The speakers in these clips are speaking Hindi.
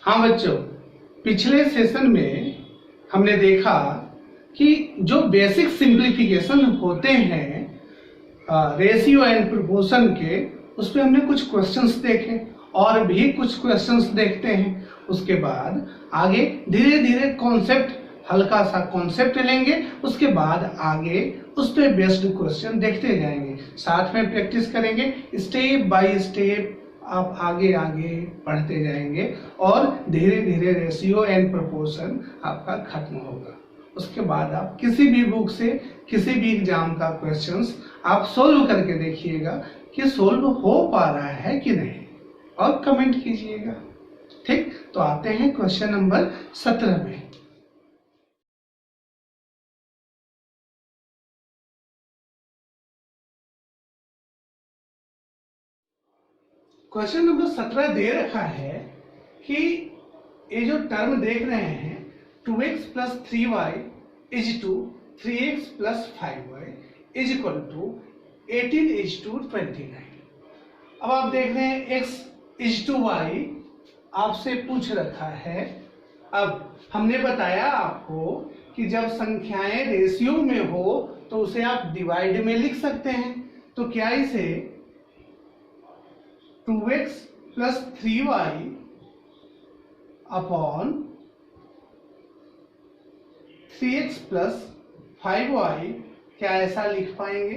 हाँ बच्चों, पिछले सेशन में हमने देखा कि जो बेसिक सिंप्लीफिकेशन होते हैं रेशियो एंड प्रोपोर्शन के, उस पर हमने कुछ क्वेश्चंस देखे और भी कुछ क्वेश्चंस देखते हैं। उसके बाद आगे धीरे धीरे कॉन्सेप्ट, हल्का सा कॉन्सेप्ट लेंगे, उसके बाद आगे उस पर बेस्ड क्वेश्चन देखते जाएंगे, साथ में प्रैक्टिस करेंगे। स्टेप बाय स्टेप आप आगे आगे पढ़ते जाएंगे और धीरे धीरे रेशियो एंड प्रोपोर्शन आपका खत्म होगा। उसके बाद आप किसी भी बुक से किसी भी एग्जाम का क्वेश्चंस आप सोल्व करके देखिएगा कि सोल्व हो पा रहा है कि नहीं, और कमेंट कीजिएगा। ठीक, तो आते हैं क्वेश्चन नंबर 17 में। क्वेश्चन नंबर 17 दे रखा है कि ये जो टर्म देख रहे हैं 2x plus 3y is to 3x plus 5y is equal to 18 is to 29। अब आप देख रहे हैं x इज टू y आपसे पूछ रखा है। अब हमने बताया आपको कि जब संख्याएं रेशियो में हो तो उसे आप डिवाइड में लिख सकते हैं। तो क्या इसे 2x plus 3y upon 3x plus 5y क्या ऐसा लिख पाएंगे?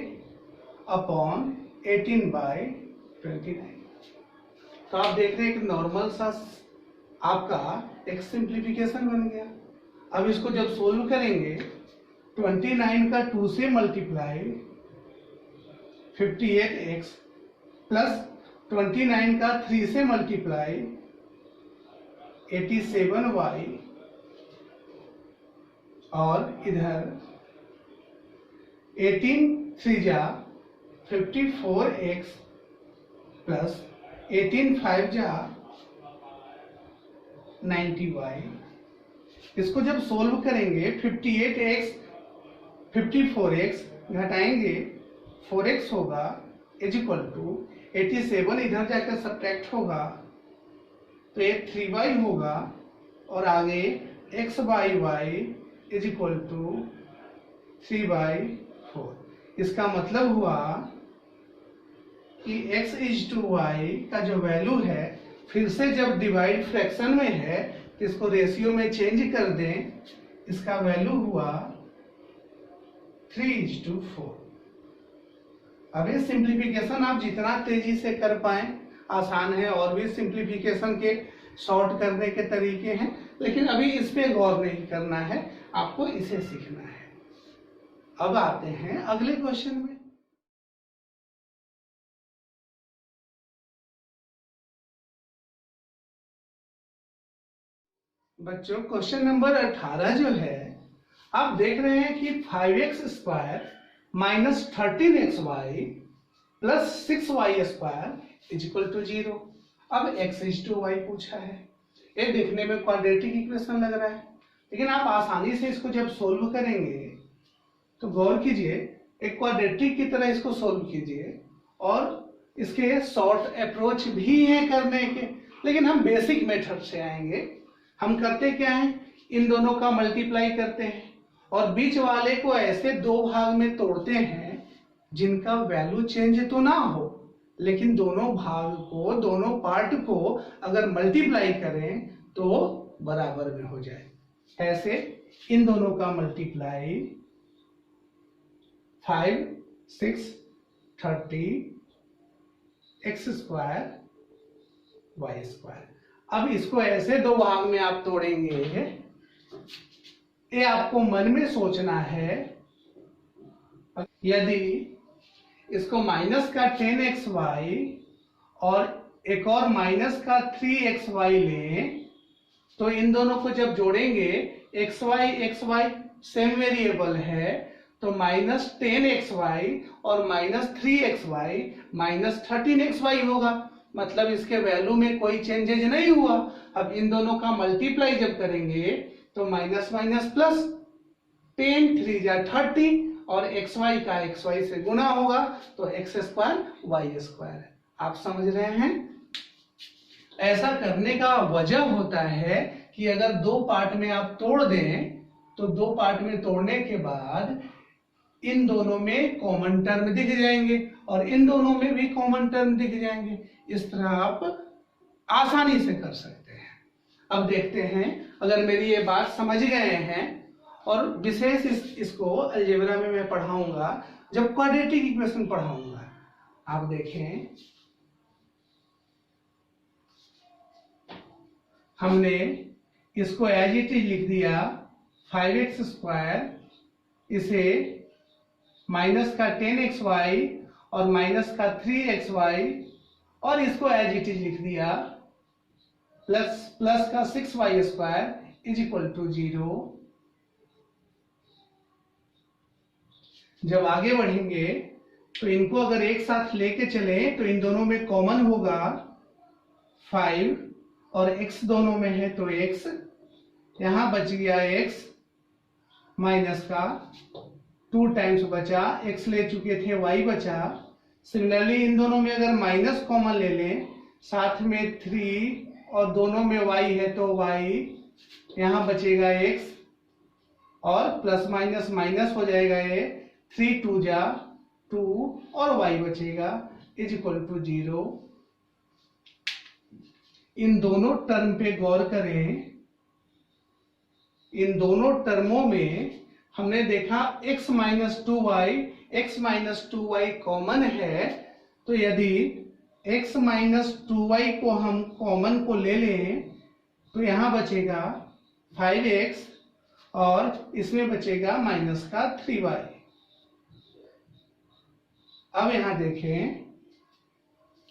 अपॉन 18/29। तो आप देख रहे हैं कि नॉर्मल सा आपका एक सिंप्लीफिकेशन बन गया। अब इसको जब सोल्व करेंगे 29 का 2 से मल्टीप्लाई 58x प्लस 29 का 3 से मल्टीप्लाई 87y और इधर 18 3 जा 54x प्लस 18 5 जा 90y। इसको जब सोल्व करेंगे 58x 54x घटाएंगे 4x होगा इज इक्वल टू 87, इधर जाकर सब्ट्रैक्ट होगा तो ये 3y होगा और आगे x by y is equal to 3/4। इसका मतलब हुआ कि x इज टू y का जो वैल्यू है, फिर से जब डिवाइड फ्रैक्शन में है तो इसको रेशियो में चेंज कर दें, इसका वैल्यू हुआ 3:4। अब ये सिंप्लीफिकेशन आप जितना तेजी से कर पाए आसान है, और भी सिंप्लीफिकेशन के शॉर्ट करने के तरीके हैं, लेकिन अभी इस पे गौर नहीं करना है, आपको इसे सीखना है। अब आते हैं अगले क्वेश्चन में। बच्चों, क्वेश्चन नंबर 18 जो है, आप देख रहे हैं कि 5x square minus 13xy plus 6y square is equal to 0। अब x इज टू y पूछा है। ये देखने में क्वाड्रेटिक इक्वेशन लग रहा है, लेकिन आप आसानी से इसको जब सोल्व करेंगे तो गौर कीजिए, एक क्वाड्रेटिक की तरह इसको सोल्व कीजिए, और इसके शॉर्ट अप्रोच भी हैं करने के, लेकिन हम बेसिक मेथड से आएंगे। हम करते क्या हैं, इन दोनों का मल्टीप्लाई करते हैं और बीच वाले को ऐसे दो भाग में तोड़ते हैं जिनका वैल्यू चेंज तो ना हो, लेकिन दोनों भाग को, दोनों पार्ट को अगर मल्टीप्लाई करें तो बराबर में हो जाए। ऐसे इन दोनों का multiply 5 6 30 x square y square. अब इसको ऐसे दो भाग में आप तोड़ेंगे, ये आपको मन में सोचना है। यदि इसको माइनस का 10xy और एक और माइनस का 3xy लें तो इन दोनों को जब जोड़ेंगे xy सेम वेरिएबल है, तो माइनस 10xy और माइनस 3xy माइनस 13xy होगा। मतलब इसके वैल्यू में कोई चेंजेज नहीं हुआ। अब इन दोनों का मल्टीप्लाई जब करेंगे तो माइनस माइनस प्लस 10 3 जा 30 और xy का xy से गुना होगा तो x स्क्वायर y स्क्वायर। आप समझ रहे हैं? ऐसा करने का वजह होता है कि अगर दो पार्ट में आप तोड़ दें तो दो पार्ट में तोड़ने के बाद इन दोनों में कॉमन टर्म दिख जाएंगे और इन दोनों में भी कॉमन टर्म दिख जाएंगे। इस तरह आप आसानी से कर सकते हैं। अब देखते हैं, अगर मेरी ये बात समझ गए हैं, और विशेष इसको अलजेब्रा में मैं पढ़ाऊंगा जब क्वाड्रेटिक इक्वेशन पढ़ाऊंगा। आप देखें, हमने इसको एज इट इज लिख दिया 5x², इसे माइनस का 10xy और माइनस का 3xy, और इसको एज इट इज लिख दिया प्लस का 6y² इज इक्वल टू 0। जब आगे बढ़ेंगे तो इनको अगर एक साथ लेके चले तो इन दोनों में कॉमन होगा 5 और x दोनों में है तो x, यहां बच गया x माइनस का 2 टाइम्स बचा, x ले चुके थे y बचा। सिमिलरली इन दोनों में अगर माइनस कॉमन ले लें, साथ में 3 और दोनों में y है तो y, यहां बचेगा x और प्लस माइनस माइनस हो जाएगा, ये 3 2 जा 2 और y बचेगा इज इक्वल टू 0। इन दोनों टर्म पे गौर करें। इन दोनों टर्मों में हमने देखा x माइनस 2y कॉमन है, तो यदि x माइनस 2y को हम कॉमन को ले लें तो यहां बचेगा 5x और इसमें बचेगा माइनस का 3y। अब यहां देखें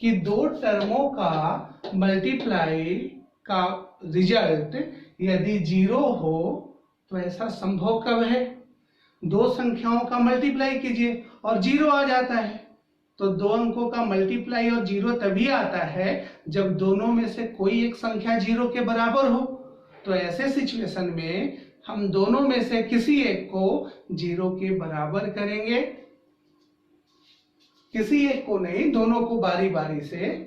कि दो टर्मों का मल्टीप्लाई का रिजल्ट यदि 0 हो तो ऐसा संभव कब है? दो संख्याओं का मल्टीप्लाई कीजिए और 0 आ जाता है। तो दो अंकों का मल्टीप्लाई और 0 तभी आता है जब दोनों में से कोई एक संख्या 0 के बराबर हो। तो ऐसे सिचुएशन में हम दोनों में से किसी एक को 0 के बराबर करेंगे, किसी एक को नहीं, दोनों को बारी बारी से।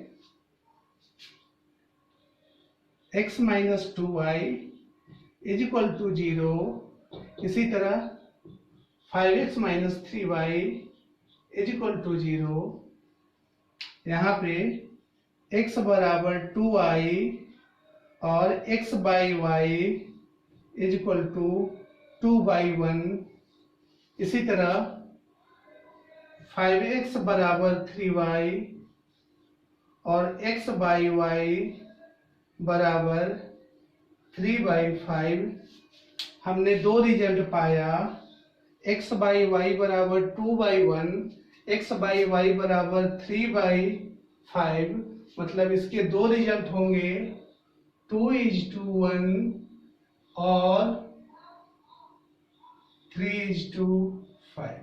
x minus 2y is equal to 0। इसी तरह 5x minus 3y is equal to 0। यहाँ पे x बराबर 2y और x by y is equal to 2/1। इसी तरह 5x बराबर 3y और x बाई वाई बराबर 3/5। हमने दो रिजल्ट पाया, x बाई वाई बराबर 2/1, x बाई वाई बराबर 3/5। मतलब इसके दो रिजल्ट होंगे 2:1 और 3:5।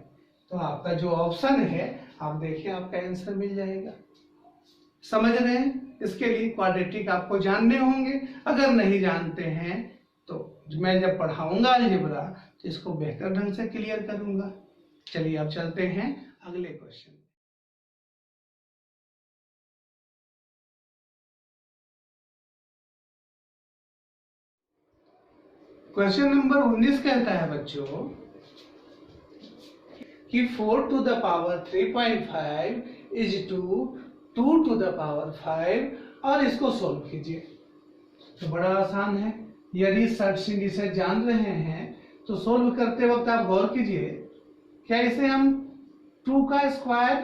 तो आपका जो ऑप्शन है, आप देखिए आपका आंसर मिल जाएगा। समझ रहे हैं? इसके लिए क्वाड्रेटिक आपको जानने होंगे। अगर नहीं जानते हैं तो मैं जब पढ़ाऊंगा अलजेब्रा तो इसको बेहतर ढंग से क्लियर करूंगा। चलिए अब चलते हैं अगले क्वेश्चन। क्वेश्चन नंबर 19 कहता है बच्चों कि 4 to the power 3.5 is to 2 to the power 5 और इसको सोल्व कीजिए। तो बड़ा आसान है। यदि सर्च इंडिसेस जान रहे हैं तो सोल्व करते वक्त आप गौर कीजिए, क्या इसे हम 2 का स्क्वायर,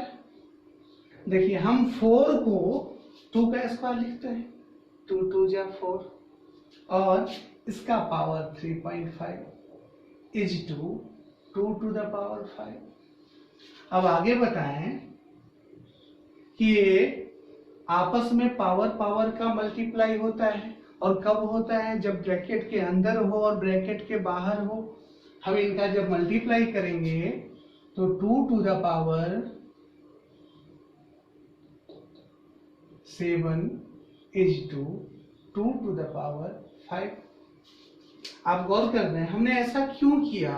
देखिए हम 4 को 2 का स्क्वायर लिखते हैं, 2 2 जा 4 और इसका power 3.5 is to 2 to the power 5। अब आगे बताएं कि ये आपस में पावर पावर का मल्टीप्लाई होता है, और कब होता है? जब ब्रैकेट के अंदर हो और ब्रैकेट के बाहर हो। हम इनका जब मल्टीप्लाई करेंगे तो 2 to the power 7 is to 2 to the power 5। आप गौर कर रहे हैं हमने ऐसा क्यों किया?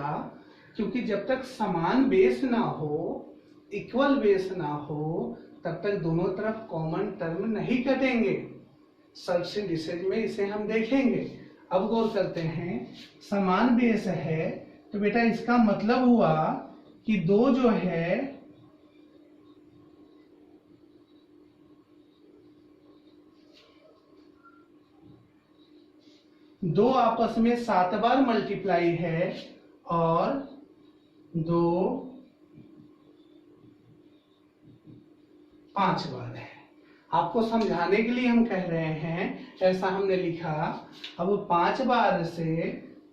क्योंकि जब तक समान बेस ना हो, इक्वल बेस ना हो, तब तक दोनों तरफ कॉमन टर्म नहीं कटेंगे। सबसे डिसेज में इसे हम देखेंगे। अब गौर करते हैं, समान बेस है तो बेटा इसका मतलब हुआ कि दो जो है दो आपस में 7 बार मल्टीप्लाई है और दो 5 बार है। आपको समझाने के लिए हम कह रहे हैं, ऐसा हमने लिखा। अब 5 बार से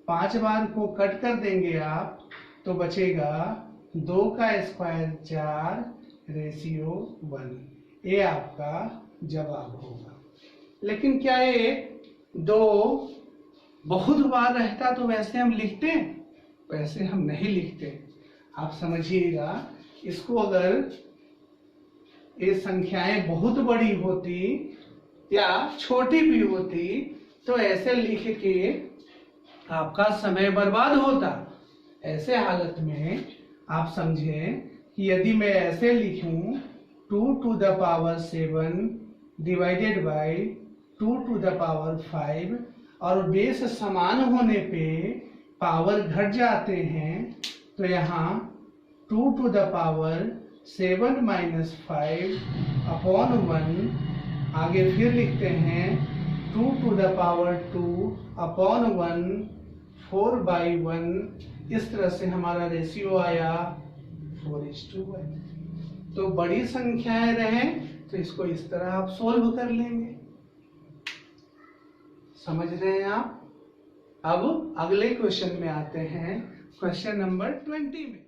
5 बार को कट कर देंगे आप तो बचेगा 2 का स्क्वायर 4 रेशियो 1। ये आपका जवाब होगा। लेकिन क्या ये 2 बहुत बार रहता तो वैसे हम लिखते, वैसे हम नहीं लिखते। आप समझिएगा, इसको अगर ये संख्याएं बहुत बड़ी होती या छोटी भी होती तो ऐसे लिख के आपका समय बर्बाद होता। ऐसे हालत में आप समझें कि यदि मैं ऐसे लिखूं 2 to the power 7 divided by 2 to the power 5 और बेस समान होने पे पावर घट जाते हैं तो यहाँ 2 to the power 7 minus 5 upon 1, आगे फिर लिखते हैं 2 to the power 2 upon 1 4/1। इस तरह से हमारा रेशियो आया 4:1। तो बड़ी संख्याएं रहें तो इसको इस तरह आप सोल्व कर लेंगे। समझ रहे हैं आप? अब अगले क्वेश्चन में आते हैं, क्वेश्चन नंबर 20 में।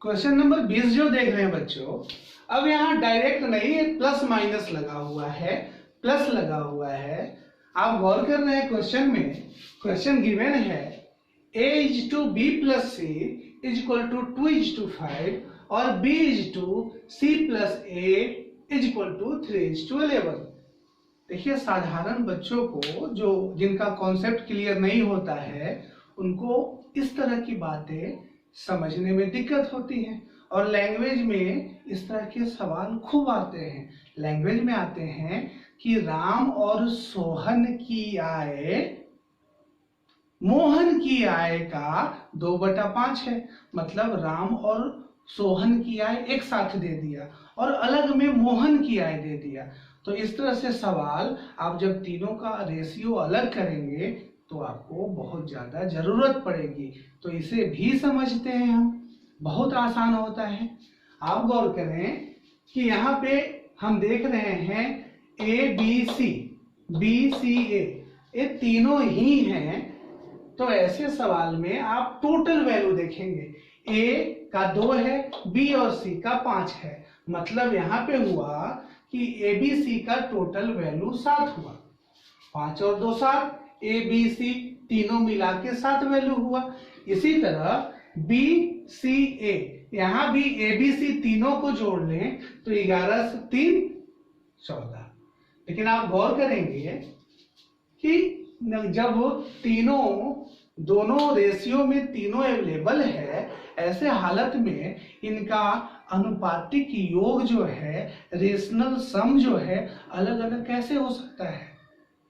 क्वेश्चन नंबर 20 जो देख रहे हैं बच्चों, अब यहाँ डायरेक्ट नहीं है, प्लस माइनस लगा हुआ है, प्लस लगा हुआ है। आप गौर कर रहे हैं क्वेश्चन में, क्वेश्चन गिवन है a/b + c = 2:5 और b/c + a = 3:11। देखिए, साधारण बच्चों को जो जिनका कॉन्सेप्ट क्लियर नहीं होता है उनको इस तरह की बातें समझने में दिक्कत होती है। और लैंग्वेज में इस तरह के सवाल खूब आते हैं। लैंग्वेज में आते हैं कि राम और सोहन की आय मोहन की आय का 2/5 है। मतलब राम और सोहन की आय एक साथ दे दिया और अलग में मोहन की आय दे दिया। तो इस तरह से सवाल आप जब तीनों का रेशियो अलग करेंगे तो आपको बहुत ज्यादा जरूरत पड़ेगी। तो इसे भी समझते हैं हम, बहुत आसान होता है। आप गौर करें कि यहाँ पे हम देख रहे हैं ABC, BCA, ये तीनों ही हैं। तो ऐसे सवाल में आप टोटल वैल्यू देखेंगे। A का 2 है, B और C का 5 है। मतलब यहाँ पे हुआ कि ABC का टोटल वैल्यू 7 हुआ। 5 और 2 7, ABC तीनों मिला के 7 वैल्यू हुआ। इसी तरह BCA, यहाँ भी ABC तीनों को जोड़ लें तो 11 से 3 14। लेकिन आप गौर करेंगे कि जब दोनों रेशियो में तीनों अवेलेबल है, ऐसे हालत में इनका अनुपातिक योग जो है, रेशनल सम जो है, अलग अलग कैसे हो सकता है?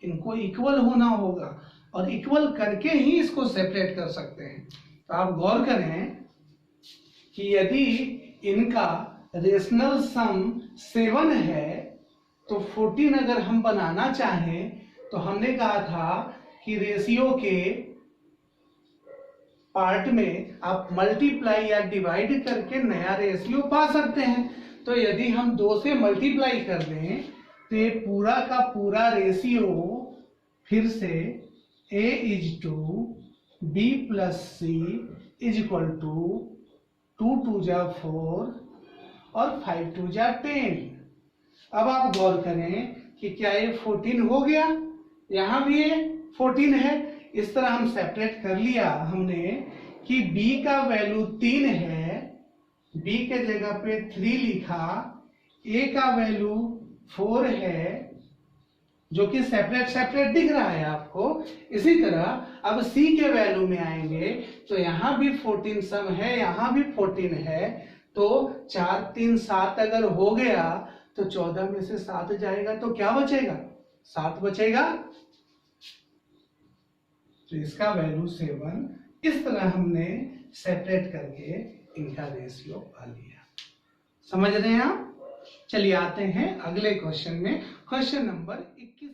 इनको इक्वल होना होगा और इक्वल करके ही इसको सेपरेट कर सकते हैं। तो आप गौर करें कि यदि इनका रेशनल सम 7 है तो 14 अगर हम बनाना चाहें तो हमने कहा था कि रेशियो के पार्ट में आप मल्टीप्लाई या डिवाइड करके नया रेशियो पा सकते हैं। तो यदि हम 2 से मल्टीप्लाई कर दें तो ये पूरा का पूरा रेशियो फिर से A/B + C = 2 2 जा 4 और 5 2 जा 10। अब आप गौर करें कि क्या ये 14 हो गया? यहाँ भी ये 14 है। इस तरह हम सेपरेट कर लिया हमने कि B का वैल्यू 3 है, B के जगह पे 3 लिखा, A का वैल्यू 4 है, जो कि सेपरेट सेपरेट दिख रहा है आपको। इसी तरह अब c के वैल्यू में आएंगे तो यहाँ भी 14 सम है, यहाँ भी 14 है, तो 4 3 7 अगर हो गया तो 14 में से 7 जाएगा तो क्या बचेगा? 7 बचेगा। तो इसका वैल्यू 7। इस तरह हमने सेपरेट करके इनका रेशियो पा लिया। समझ रहे हैं आप? चलिए आते हैं अगले क्वेश्चन में, क्वेश्चन नंबर 21।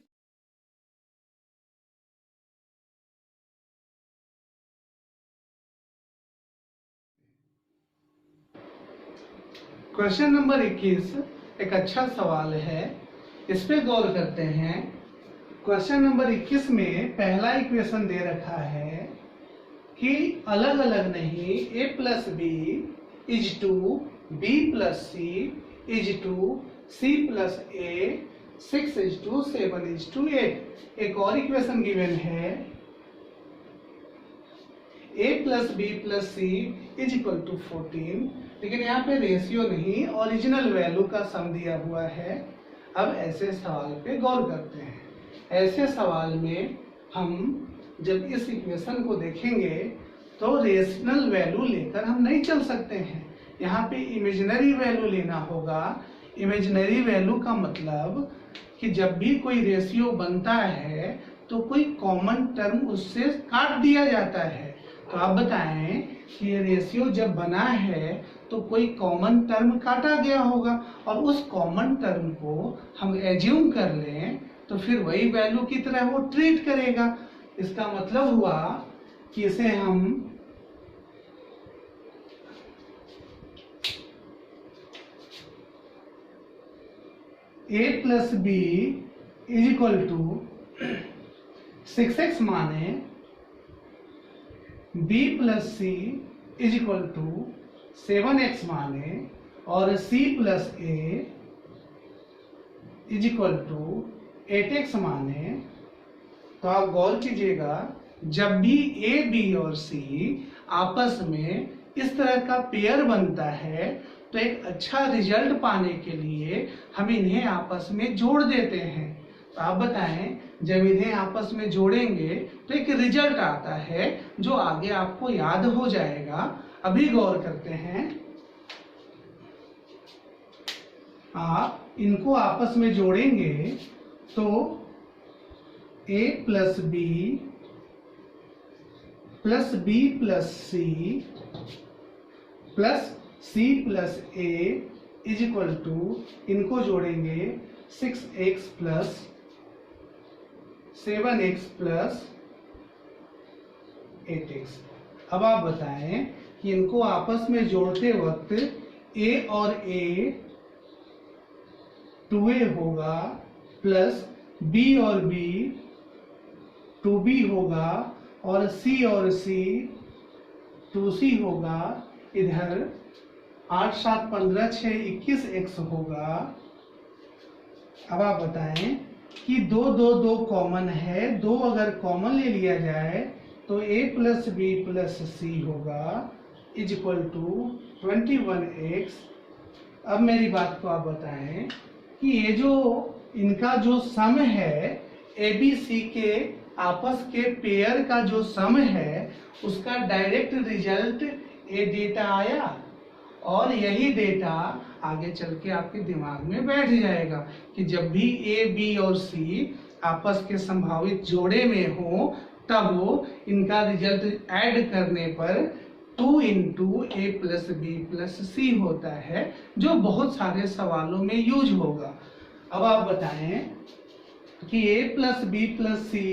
क्वेश्चन नंबर 21 एक अच्छा सवाल है, इस पे गौर करते हैं। क्वेश्चन नंबर 21 में पहला इक्वेशन दे रखा है कि अलग अलग नहीं, a plus b is to b plus c is to c plus a 6 is to 7 is to 8। एक और इक्वेशन गिवन है a plus b plus c is equal to 14, लेकिन यहाँ पे रेशियो नहीं, ओरिजिनल वैल्यू का सम दिया हुआ है। अब ऐसे सवाल पे गौर करते हैं। ऐसे सवाल में हम जब इस इक्वेशन को देखेंगे तो रेशनल वैल्यू लेकर हम नहीं चल सकते हैं, यहाँ पे इमेजिनरी वैल्यू लेना होगा। इमेजिनरी वैल्यू का मतलब कि जब भी कोई रेशियो बनता है तो कोई कॉमन टर्म उससे काट दिया जाता है। तो आप बताएं कि ये रेशियो जब बना है तो कोई कॉमन टर्म काटा गया होगा, और उस कॉमन टर्म को हम एज्यूम कर लें तो फिर वही वैल्यू की तरह वो ट्रीट करेगा। इसका मतलब हुआ कि इसे हम a plus b is equal to 6x माने b plus c is equal to 7x माने और c plus a is equal to 8x माने। तो आप गौर कीजिएगा, जब भी a b और c आपस में इस तरह का पेयर बनता है तो एक अच्छा रिजल्ट पाने के लिए हम इन्हें आपस में जोड़ देते हैं। तो आप बताएं, जब इन्हें आपस में जोड़ेंगे तो एक रिजल्ट आता है जो आगे आपको याद हो जाएगा। अभी गौर करते हैं, आप इनको आपस में जोड़ेंगे तो a plus b plus c plus c plus a is equal to, इनको जोड़ेंगे 6x plus 7x plus 8x। अब आप बताएं कि इनको आपस में जोड़ते वक्त a और a 2a होगा, प्लस b और b 2b होगा, और c और c 2c होगा। इधर 8 7 15 6 21x होगा। अब आप बताएं कि 2 2 2 कॉमन है, 2 अगर कॉमन ले लिया जाए तो a प्लस बी प्लस सी होगा इज इक्वल टू 21x। अब मेरी बात को आप बताएं कि ये जो इनका जो सम है, ए बी सी के आपस के पेयर का जो सम है, उसका डायरेक्ट रिजल्ट ये डेटा आया, और यही डेटा आगे चल के आपके दिमाग में बैठ जाएगा कि जब भी ए बी और सी आपस के संभावित जोड़े में हो तब इनका रिजल्ट ऐड करने पर 2 into a plus b plus सी होता है, जो बहुत सारे सवालों में यूज होगा। अब आप बताएं कि a plus b plus c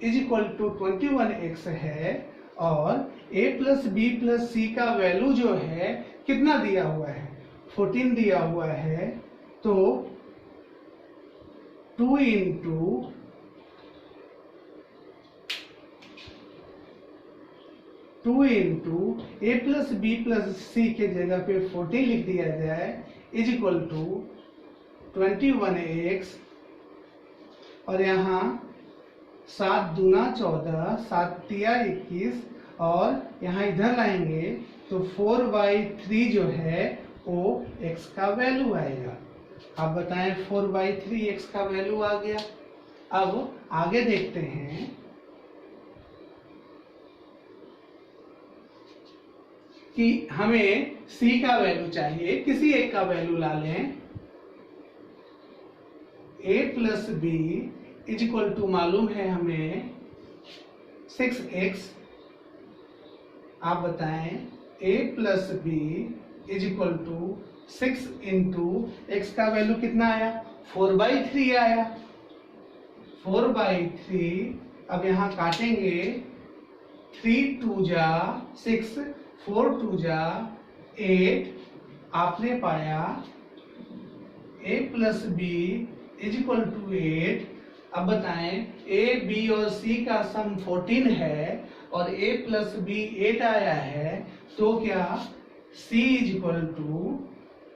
is equal to 21x है, और a plus b plus c का वैल्यू जो है कितना दिया हुआ है, 14 दिया हुआ है। तो 2 into a plus b plus सी के जगह पे 14 लिख दिया जाए इज इक्वल टू 21x, और यहाँ 7 दूना 14 7 तिया 21, और यहाँ इधर लाएंगे तो 4/3 जो है वो x का वैल्यू आएगा। आप बताएं 4/3 x का वैल्यू आ गया। अब आगे देखते हैं कि हमें c का वैल्यू चाहिए, किसी एक का वैल्यू ला लें। a plus b is equal to मालूम है हमें 6x। आप बताएं a plus b is equal to 6 into x का वैल्यू कितना आया, 4/3 आया, 4/3। अब यहाँ काटेंगे, 3 2 जा 6, 4 2 जा 8। आपने पाया a plus b is equal to 8। अब बताएं a b और c का सम 14 है और a प्लस बी 8 आया है, तो क्या c इज इक्वल टू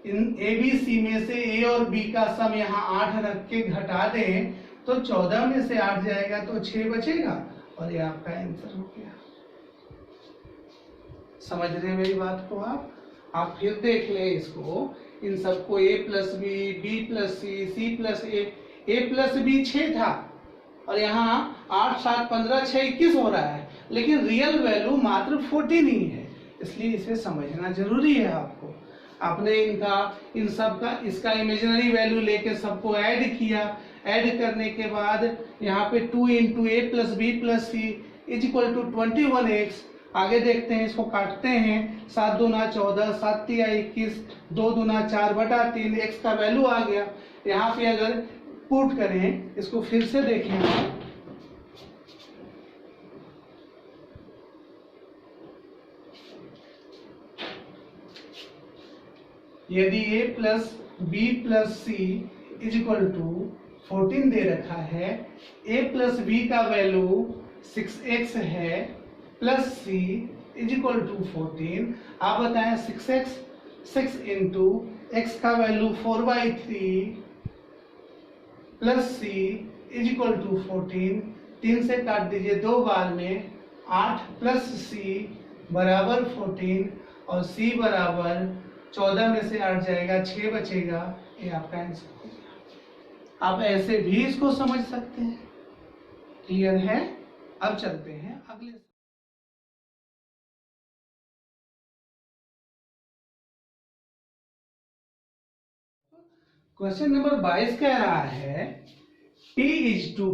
इन a b c में से a और b का सम यहाँ 8 रख के घटा दें तो 14 में से 8 जाएगा तो 6 बचेगा और ये आपका आंसर हो गया। समझ रहे हैं मेरी बात को आप फिर देख लें इसको, इन सबको a plus b, b plus c, c plus a plus b 6 था और यहाँ 8 7 15 6 21 हो रहा है, लेकिन रियल वैल्यू मात्र 14 ही है, इसलिए इसे समझना जरूरी है आपको। आपने इन सब का इसका इमेजिनरी वैल्यू लेके सबको ऐड किया, ऐड करने के बाद यहाँ पे 2 into a plus b plus c is equal to 21x। आगे देखते हैं, इसको काटते हैं, 7 दूना 14, 7 तिया 21, 2 दूना 4/3, x का वैल्यू आ गया। यहाँ पे अगर पुट करें, इसको फिर से देखें, यदि a plus b plus c is equal to 14 दे रखा है, a प्लस बी का वैल्यू 6x है plus c is equal to 14। आप बताएं 6x, 6 इंटू एक्स का value 4/3 plus c is equal to 14। 3 से काट दीजिए 2 बार में, 8 प्लस सी बराबर 14 और सी बराबर 14 में से 8 जाएगा, 6 बचेगा। ये आपका आंसर हो गया। आप ऐसे भी इसको समझ सकते हैं। क्लियर है? अब चलते हैं अगले। क्वेश्चन नंबर 22 कह रहा है P इज टू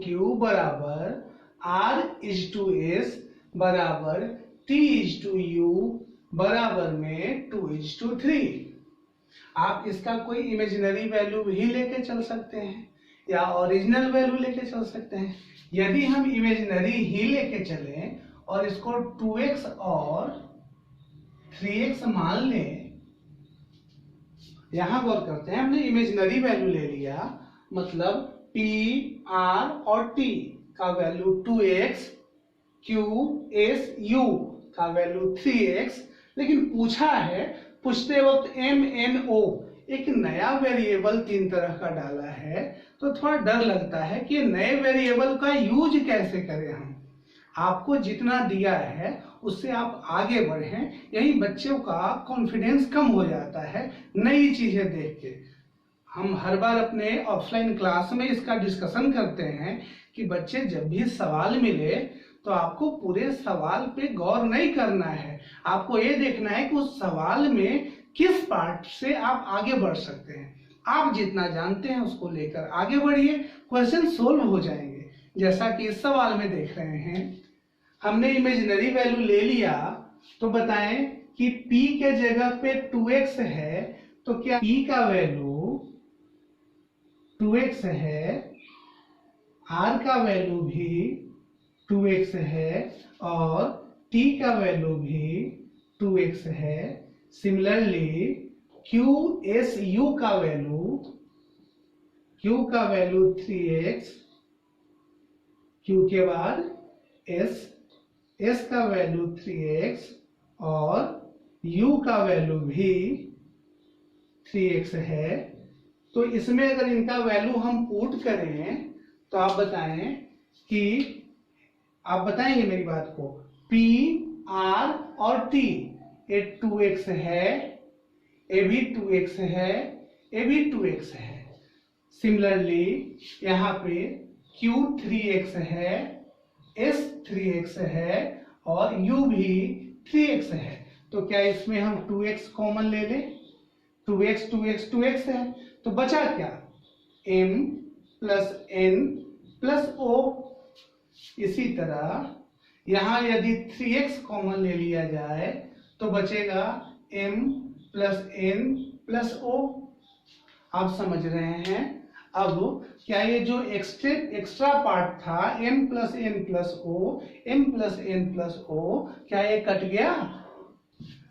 Q बराबर R इज टू S बराबर T इज टू U बराबर में 2 इज टू 3। आप इसका कोई इमेजिनरी वैल्यू भी लेके चल सकते हैं या ओरिजिनल वैल्यू लेके चल सकते हैं। यदि हम इमेजिनरी ही लेके चलें और इसको 2x और 3x मान लें, यहां गौर करते हैं, हमने इमेजिनरी वैल्यू ले लिया, मतलब P, R और T का value 2x, Q, S, U का वैल्यू 3x, लेकिन पूछा है, पूछते वक्त M, N, O एक नया वेरिएबल 3 तरह का डाला है, तो थोड़ा डर लगता है कि नए वेरिएबल का यूज कैसे करें हम। आपको जितना दिया है उससे आप आगे बढ़ें, यही बच्चों का कॉन्फिडेंस कम हो जाता है नई चीजें देख के। हम हर बार अपने ऑफलाइन क्लास में इसका डिस्कशन करते हैं कि बच्चे जब भी सवाल मिले तो आपको पूरे सवाल पे गौर नहीं करना है, आपको ये देखना है कि उस सवाल में किस पार्ट से आप आगे बढ़ सकते हैं। आप जितना जानते हैं उसको लेकर आगे बढ़िए, क्वेश्चन सोल्व हो जाएंगे। जैसा कि इस सवाल में देख रहे हैं, हमने इमेजिनरी वैल्यू ले लिया, तो बताएं कि P के जगह पे 2x है, तो क्या P का वैल्यू 2x है, R का वैल्यू भी 2x है और T का वैल्यू भी 2x है। सिमिलरली QSU का वैल्यू, Q का वैल्यू 3x, Q के बाद S का वैल्यू 3x और U का वैल्यू भी 3x है। तो इसमें अगर इनका वैल्यू हम पुट करें तो आप बताएंगे मेरी बात को, P, R और T, ये 2x है, ये भी 2x है, ये भी 2x है। सिमिलरली यहाँ पे Q 3x है, S 3x है और U भी 3x है। तो क्या इसमें हम 2x कॉमन ले लें? 2x 2x 2x है, तो बचा क्या? m plus n plus o। इसी तरह यहाँ यदि 3x कॉमन ले लिया जाए तो बचेगा m plus n plus o। आप समझ रहे हैं? अब क्या ये जो एक्स्ट्रा पार्ट था m plus n plus o, m plus n plus o, क्या ये कट गया?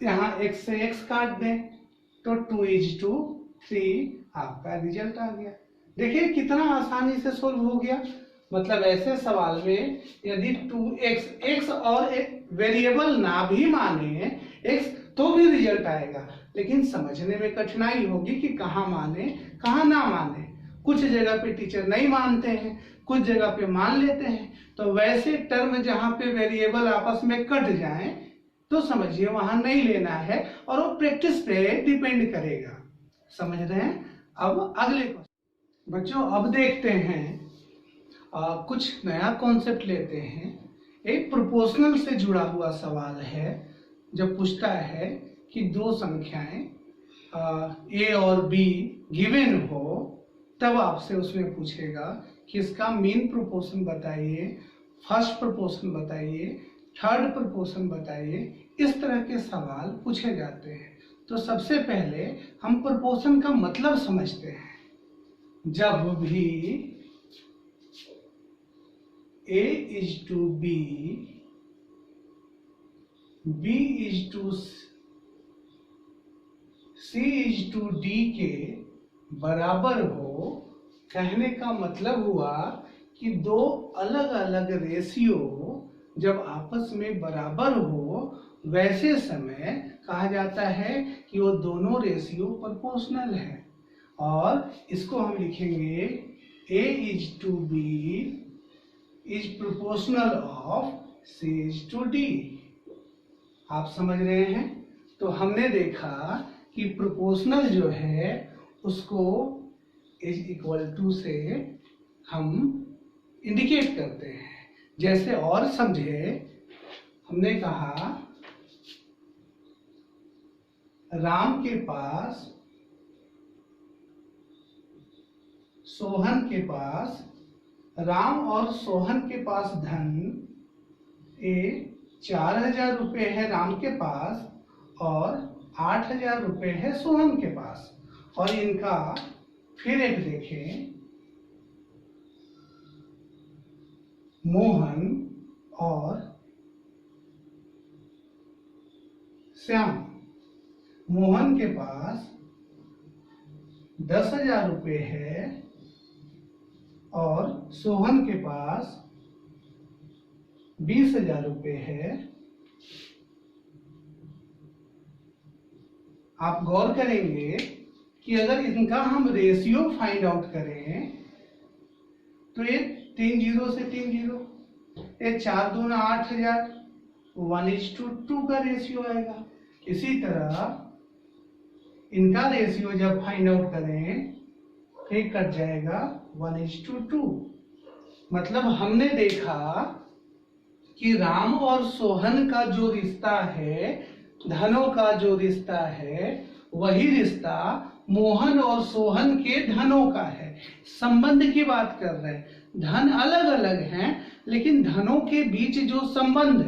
यहाँ x से x काट दें तो 2 is to 3 आपका रिजल्ट आ गया। देखिए कितना आसानी से सोल्व हो गया। मतलब ऐसे सवाल में यदि 2x x और वेरिएबल ना भी माने x तो भी रिजल्ट आएगा, लेकिन समझने में कठिनाई होगी कि कहाँ माने कहाँ ना माने। कुछ जगह पे टीचर नहीं मानते हैं, कुछ जगह पे मान लेते हैं। तो वैसे टर्म जहाँ पे वेरिएबल आपस में कट जाएं तो समझिए वहां नहीं लेना है और वो प्रैक्टिस पे डिपेंड करेगा। समझ रहे हैं? अब अगले क्वेश्चन बच्चों, अब देखते हैं कुछ नया कॉन्सेप्ट लेते हैं। एक प्रोपोर्शनल से जुड़ा हुआ सवाल है। जब पूछता है कि दो संख्याएं a और b गिवन हो, तब आपसे उसमें पूछेगा कि इसका मीन प्रोपोर्शन बताइए, फर्स्ट प्रोपोर्शन बताइए, थर्ड प्रोपोर्शन बताइए। इस तरह के सवाल पूछे जाते हैं। तो सबसे पहले हम प्रोपोर्शन का मतलब समझते हैं। जब भी a is to b, b is to c is to d के बराबर हो, कहने का मतलब हुआ कि दो अलग अलग रेशियो जब आपस में बराबर हो वैसे समय कहा जाता है कि वो दोनों रेशियो प्रोपोर्शनल है। और इसको हम लिखेंगे a is to b is proportional of c is to d। आप समझ रहे हैं? तो हमने देखा कि प्रोपोर्शनल जो है उसको इज इक्वल टू से हम इंडिकेट करते हैं। जैसे और समझे, हमने कहा राम के पास सोहन के पास, राम और सोहन के पास धन 4,000 रुपये है राम के पास और 8,000 रुपये है सोहन के पास। और इनका फिर एक देखें, मोहन और श्याम। मोहन के पास 10,000 रुपये है और सोहन के पास 20,000 रुपये है। आप गौर करेंगे कि अगर इनका हम रेशियो फाइंड आउट करें तो ये 3 जीरो से 3 जीरो, ये 4 दूना 8,000, 1:2 का रेशियो आएगा। इसी तरह इनका रेशियो जब फाइंड आउट करें तो कट जाएगा 1:2। मतलब हमने देखा कि राम और सोहन का जो रिश्ता है, धनों का जो रिश्ता है, वही रिश्ता मोहन और सोहन के धनों का है। संबंध की बात कर रहे हैं। धन अलग अलग हैं, लेकिन धनों के बीच जो संबंध,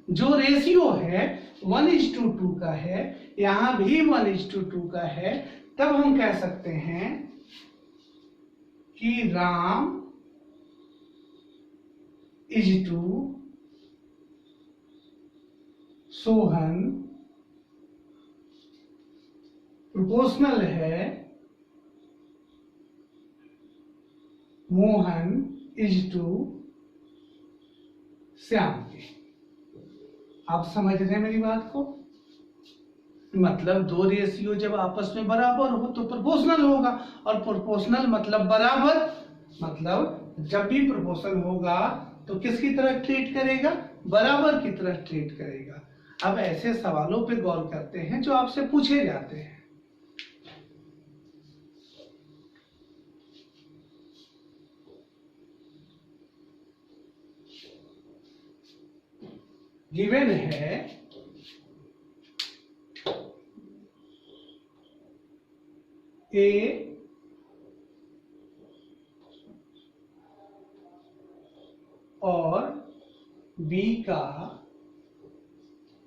जो रेशियो है 1:2 का है, यहाँ भी 1:2 का है। तब हम कह सकते हैं कि Ram is to Sohan proportional है मोहन इज टू श्याम के। आप समझ रहे हैं मेरी बात को? मतलब दो रेशियो जब आपस में बराबर हो तो प्रोपोर्शनल होगा, और प्रोपोर्शनल मतलब बराबर। मतलब जब भी प्रोपोर्शनल होगा तो किसकी तरह ट्रीट करेगा? बराबर की तरह ट्रीट करेगा। अब ऐसे सवालों पे गौर करते हैं जो आपसे पूछे जाते हैं। गिवन है ए और बी का,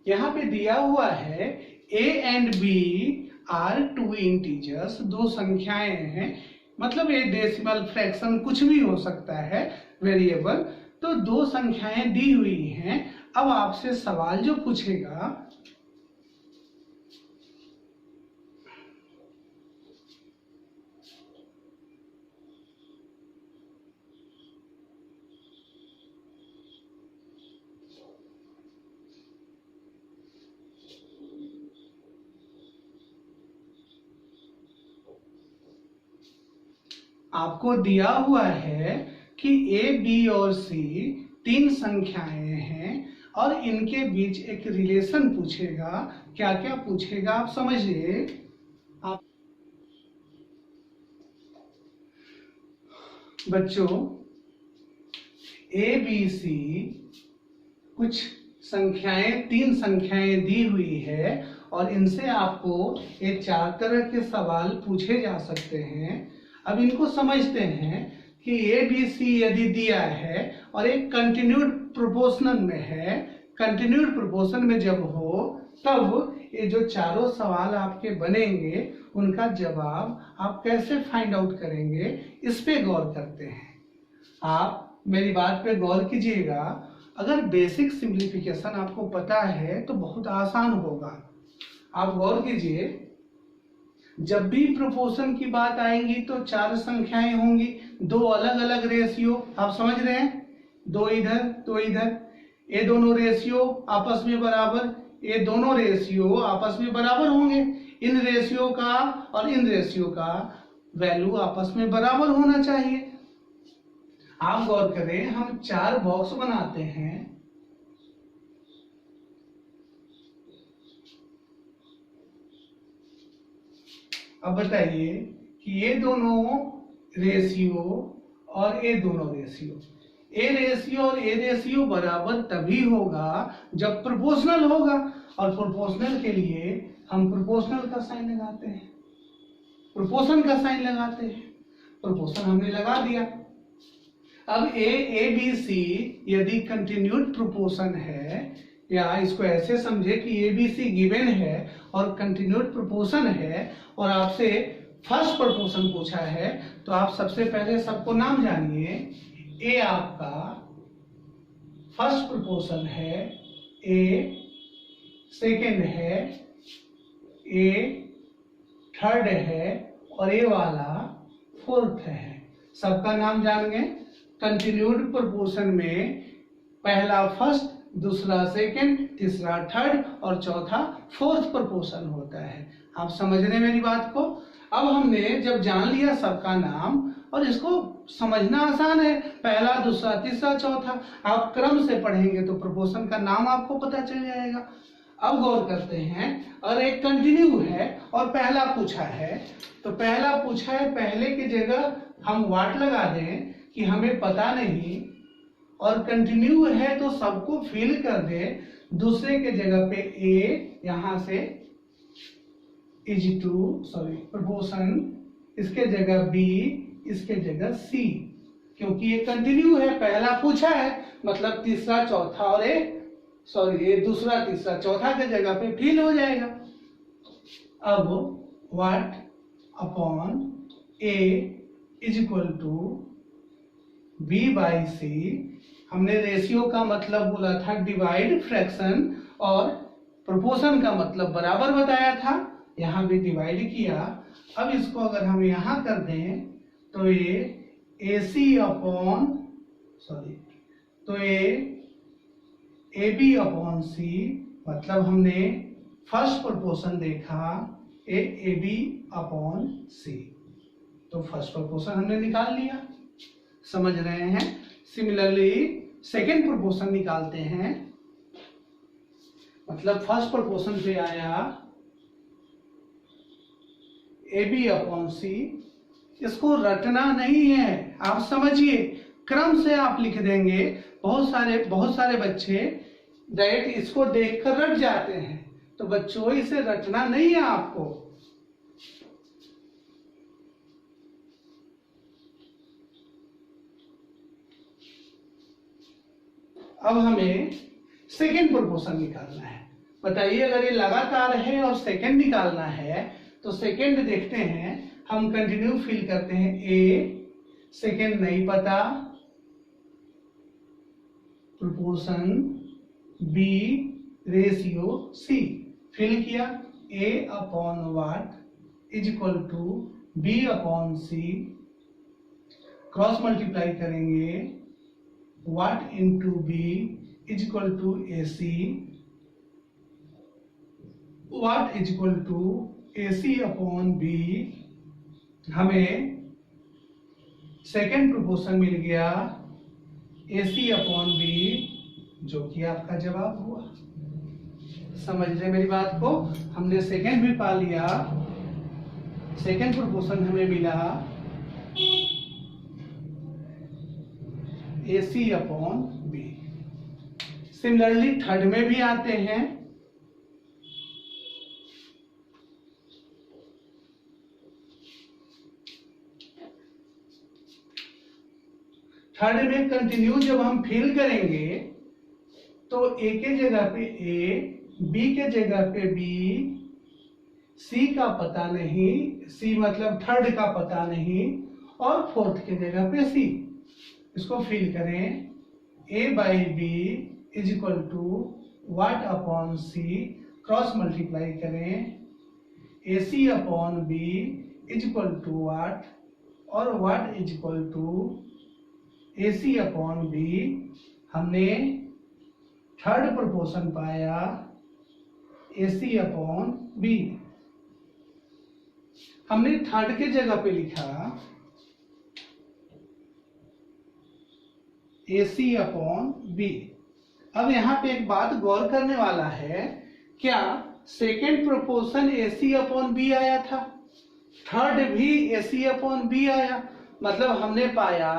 यहां पे दिया हुआ है a and b are two integers, दो संख्याएं हैं, मतलब ये डेसिमल फ्रैक्शन कुछ भी हो सकता है वेरिएबल। तो दो संख्याएं दी हुई हैं। अब आपसे सवाल जो पूछेगा आपको दिया हुआ है कि ए बी और सी तीन संख्याएं हैं और इनके बीच एक रिलेशन पूछेगा। क्या क्या पूछेगा आप समझिए। आप बच्चों ए बी सी कुछ संख्याएं, तीन संख्याएं दी हुई है और इनसे आपको ये चार तरह के सवाल पूछे जा सकते हैं। अब इनको समझते हैं कि ए बी सी यदि दिया है और एक कंटिन्यूड प्रोपोर्शनल में है, कंटिन्यूड प्रोपोर्शन में जब हो तब ये जो चारों सवाल आपके बनेंगे उनका जवाब आप कैसे फाइंड आउट करेंगे, इस पे गौर करते हैं। आप मेरी बात पे गौर कीजिएगा। अगर बेसिक सिंप्लीफिकेशन आपको पता है तो बहुत आसान होगा। आप गौर कीजिए, जब भी प्रोपोर्शन की बात आएगी तो चार संख्याएं होंगी, दो अलग अलग रेशियो, आप समझ रहे हैं, दो इधर दो इधर, ये दोनों रेशियो आपस में बराबर, ये दोनों रेशियो आपस में बराबर होंगे। इन रेशियो का और इन रेशियो का वैल्यू आपस में बराबर होना चाहिए। आप गौर करें, हम चार बॉक्स बनाते हैं, अब बताइए कि ये दोनों रेशियो और ये दोनों रेशियो, ए रेशियो और ए रेशियो बराबर तभी होगा जब प्रोपोर्शनल होगा, और प्रोपोर्शनल के लिए हम प्रोपोर्शनल का साइन लगाते हैं, प्रोपोर्शन का साइन लगाते हैं। प्रोपोर्शन हमने लगा दिया। अब ए बी सी यदि कंटिन्यूड प्रोपोर्शन है, या इसको ऐसे समझे कि ए बी सी गिवन है और कंटिन्यूड प्रोपोर्शन है और आपसे फर्स्ट प्रोपोर्शन पूछा है, तो आप सबसे पहले सबको नाम जानिए। ए आपका फर्स्ट प्रोपोर्शन है, ए सेकेंड है, ए थर्ड है और ए वाला फोर्थ है। सबका नाम जान गए। कंटिन्यूड प्रोपोर्शन में पहला फर्स्ट, दूसरा सेकंड, तीसरा थर्ड और चौथा फोर्थ प्रोपोर्शन होता है। आप समझ रहे हैं मेरी बात को। अब हमने जब जान लिया सबका नाम, और इसको समझना आसान है, पहला दूसरा तीसरा चौथा, आप क्रम से पढ़ेंगे तो प्रोपोर्शन का नाम आपको पता चल जाएगा। अब गौर करते हैं, और एक कंटिन्यू है और पहला पूछा है, तो पहला पूछा है, पहले की जगह हम वाट लगा दें कि हमें पता नहीं, और कंटिन्यू है तो सबको फिल कर दे। दूसरे के जगह पे ए, यहां से प्रोपोर्शन, इसके जगह बी, इसके जगह सी, क्योंकि ये कंटिन्यू है, पहला पूछा है मतलब तीसरा चौथा और ये दूसरा तीसरा चौथा के जगह पे फिल हो जाएगा। अब what upon A is equal to B by C, हमने रेशियो का मतलब बोला था डिवाइड फ्रैक्शन, और प्रोपोर्शन का मतलब बराबर बताया था, यहाँ भी डिवाइड किया। अब इसको अगर हम यहाँ कर दें तो ये AC अपॉन तो ये AB अपॉन सी, मतलब हमने फर्स्ट प्रोपोर्शन देखा AB अपॉन सी, तो फर्स्ट प्रोपोर्शन हमने निकाल लिया। समझ रहे हैं। सिमिलरली सेकेंड प्रोपोर्शन निकालते हैं, मतलब फर्स्ट प्रोपोर्शन पे आया AB अपॉन सी। इसको रटना नहीं है, आप समझिए, क्रम से आप लिख देंगे। बहुत सारे बच्चे डायरेक्ट इसको देखकर रट जाते हैं, तो बच्चों इसे रटना नहीं है आपको। अब हमें सेकेंड प्रोपोर्शन निकालना है। बताइए, अगर ये लगातार है और सेकेंड निकालना है तो सेकेंड देखते हैं, हम कंटिन्यू फिल करते हैं। ए, सेकेंड नहीं पता, proportion B, ratio C, fill किया। A upon what is equal to B upon C, cross multiply करेंगे, what into B is equal to A C, what is equal to A C upon B. हमें सेकेंड प्रोपोर्शन मिल गया ए सी अपॉन बी, जो कि आपका जवाब हुआ। समझ रहे मेरी बात को? हमने सेकेंड भी पा लिया, सेकेंड प्रोपोर्शन हमें मिला ए सी अपॉन बी। सिमिलरली थर्ड में भी आते हैं। थर्ड में कंटिन्यू जब हम फिल करेंगे तो ए के जगह पे ए, बी के जगह पे बी, सी का पता नहीं, सी मतलब थर्ड का पता नहीं, और फोर्थ के जगह पे सी। इसको फिल करें, A by B is equal to what upon C, cross multiply करें, A C upon B is equal to what, और what is equal to A C upon B. हमने थर्ड प्रोपोर्शन पाया ए सी अपॉन बी। हमने थर्ड के जगह पे लिखा ए सी अपॉन बी। अब यहां पे एक बात गौर करने वाला है, क्या second proportion a C upon b आया था, थर्ड भी ए सी अपॉन बी आया, मतलब हमने पाया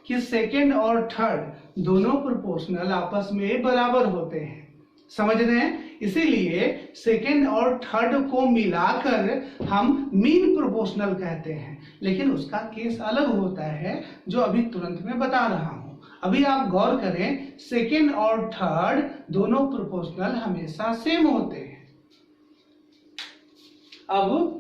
कि सेकेंड और थर्ड दोनों प्रोपोर्शनल आपस में बराबर होते हैं। समझ रहे हैं? इसीलिए सेकेंड और थर्ड को मिलाकर हम मीन प्रोपोर्शनल कहते हैं, लेकिन उसका केस अलग होता है जो अभी तुरंत में बता रहा हूं। अभी आप गौर करें, सेकेंड और थर्ड दोनों प्रोपोर्शनल हमेशा सेम होते हैं। अब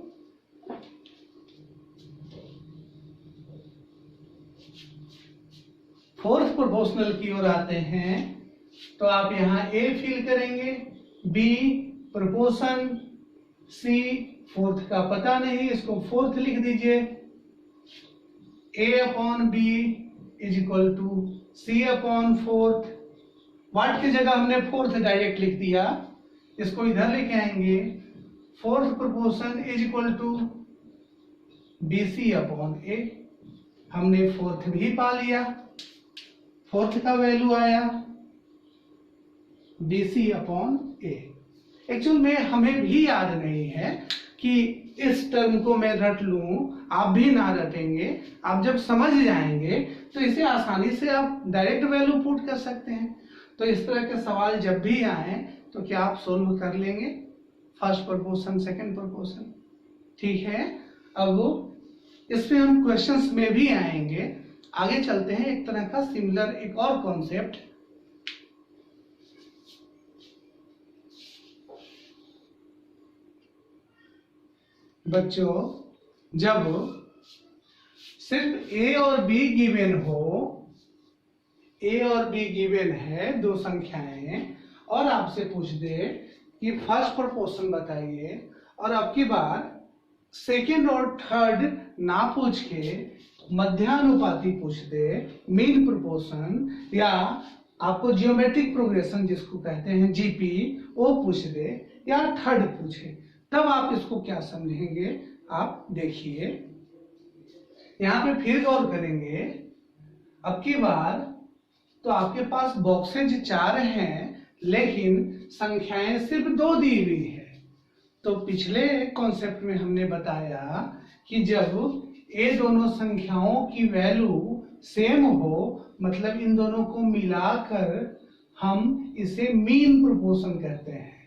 फोर्थ प्रोपोर्शनल की ओर आते हैं, तो आप यहां ए फिल करेंगे, बी प्रोपोर्शन, सी फोर्थ का पता नहीं, इसको फोर्थ लिख दीजिए, A upon B is equal to C upon fourth. What की जगह हमने फोर्थ डायरेक्ट लिख दिया, इसको इधर लेके आएंगे, fourth proportion is equal to B C upon A. हमने फोर्थ भी पा लिया, फोर्थ का वैल्यू आया B C upon A. Actual में हमें भी याद नहीं है कि इस टर्म को मैं रट लूं, आप भी ना रटेंगे। आप जब समझ जाएंगे तो इसे आसानी से आप डायरेक्ट वैल्यू पुट कर सकते हैं। तो इस तरह के सवाल जब भी आए तो क्या आप सोल्व कर लेंगे, फर्स्ट प्रोपोर्शन सेकंड प्रोपोर्शन, ठीक है। अब इसमें हम क्वेश्चंस में भी आएंगे। आगे चलते हैं, एक तरह का सिमिलर एक और कॉन्सेप्ट। बच्चों, जब सिर्फ ए और बी गिवन हो, ए और बी गिवन है दो संख्याएं, और आपसे पूछ दे कि फर्स्ट प्रोपोर्शन बताइए, और अब की बार सेकेंड और थर्ड ना पूछ के मध्यानुपाती पूछ दे, मीन प्रोपोर्शन, या आपको जियोमेट्रिक प्रोग्रेशन जिसको कहते हैं जीपी वो पूछ दे, या थर्ड पूछे, तब आप इसको क्या समझेंगे। आप देखिए, यहाँ पे फिर गौर करेंगे। अब की बार तो आपके पास बॉक्सेज 4 हैं, लेकिन संख्याएं सिर्फ 2 दी हुई है। तो पिछले कॉन्सेप्ट में हमने बताया कि जब ये दोनों संख्याओं की वैल्यू सेम हो, मतलब इन दोनों को मिलाकर हम इसे मीन प्रोपोर्शन कहते हैं।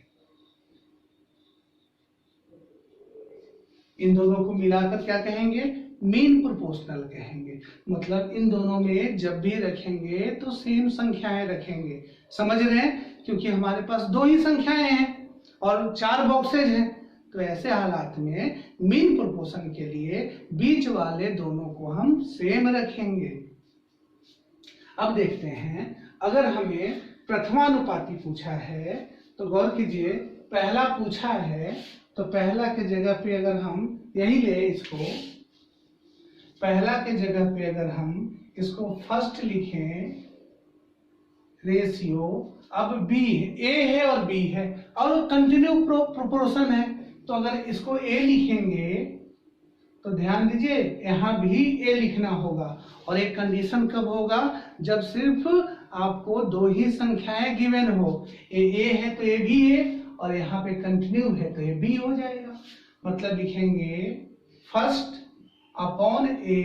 इन दोनों को मिलाकर क्या कहेंगे? मीन प्रोपोर्शनल कहेंगे। मतलब इन दोनों में जब भी रखेंगे तो सेम संख्याएं रखेंगे। समझ रहे हैं? क्योंकि हमारे पास दो ही संख्याएं हैं और 4 बॉक्सेज हैं, तो ऐसे हालात में मीन प्रोपोर्शन के लिए बीच वाले दोनों को हम सेम रखेंगे। अब देखते हैं, अगर हमें प्रथमानुपाती पूछा है तो गौर कीजिए, पहला पूछा है तो पहला के जगह पे अगर हम यही ले इसको, पहला के जगह पे अगर हम इसको फर्स्ट लिखें रेशियो, अब बी ए है और बी है और कंटिन्यू प्रोपोर्शन है, तो अगर इसको ए लिखेंगे तो ध्यान दीजिए यहाँ भी ए लिखना होगा। और एक कंडीशन कब होगा? जब सिर्फ आपको दो ही संख्याएं गिवन हो, ए है तो ए भी ए और यहाँ पे कंटिन्यू है तो ये बी हो जाएगा। मतलब लिखेंगे first upon A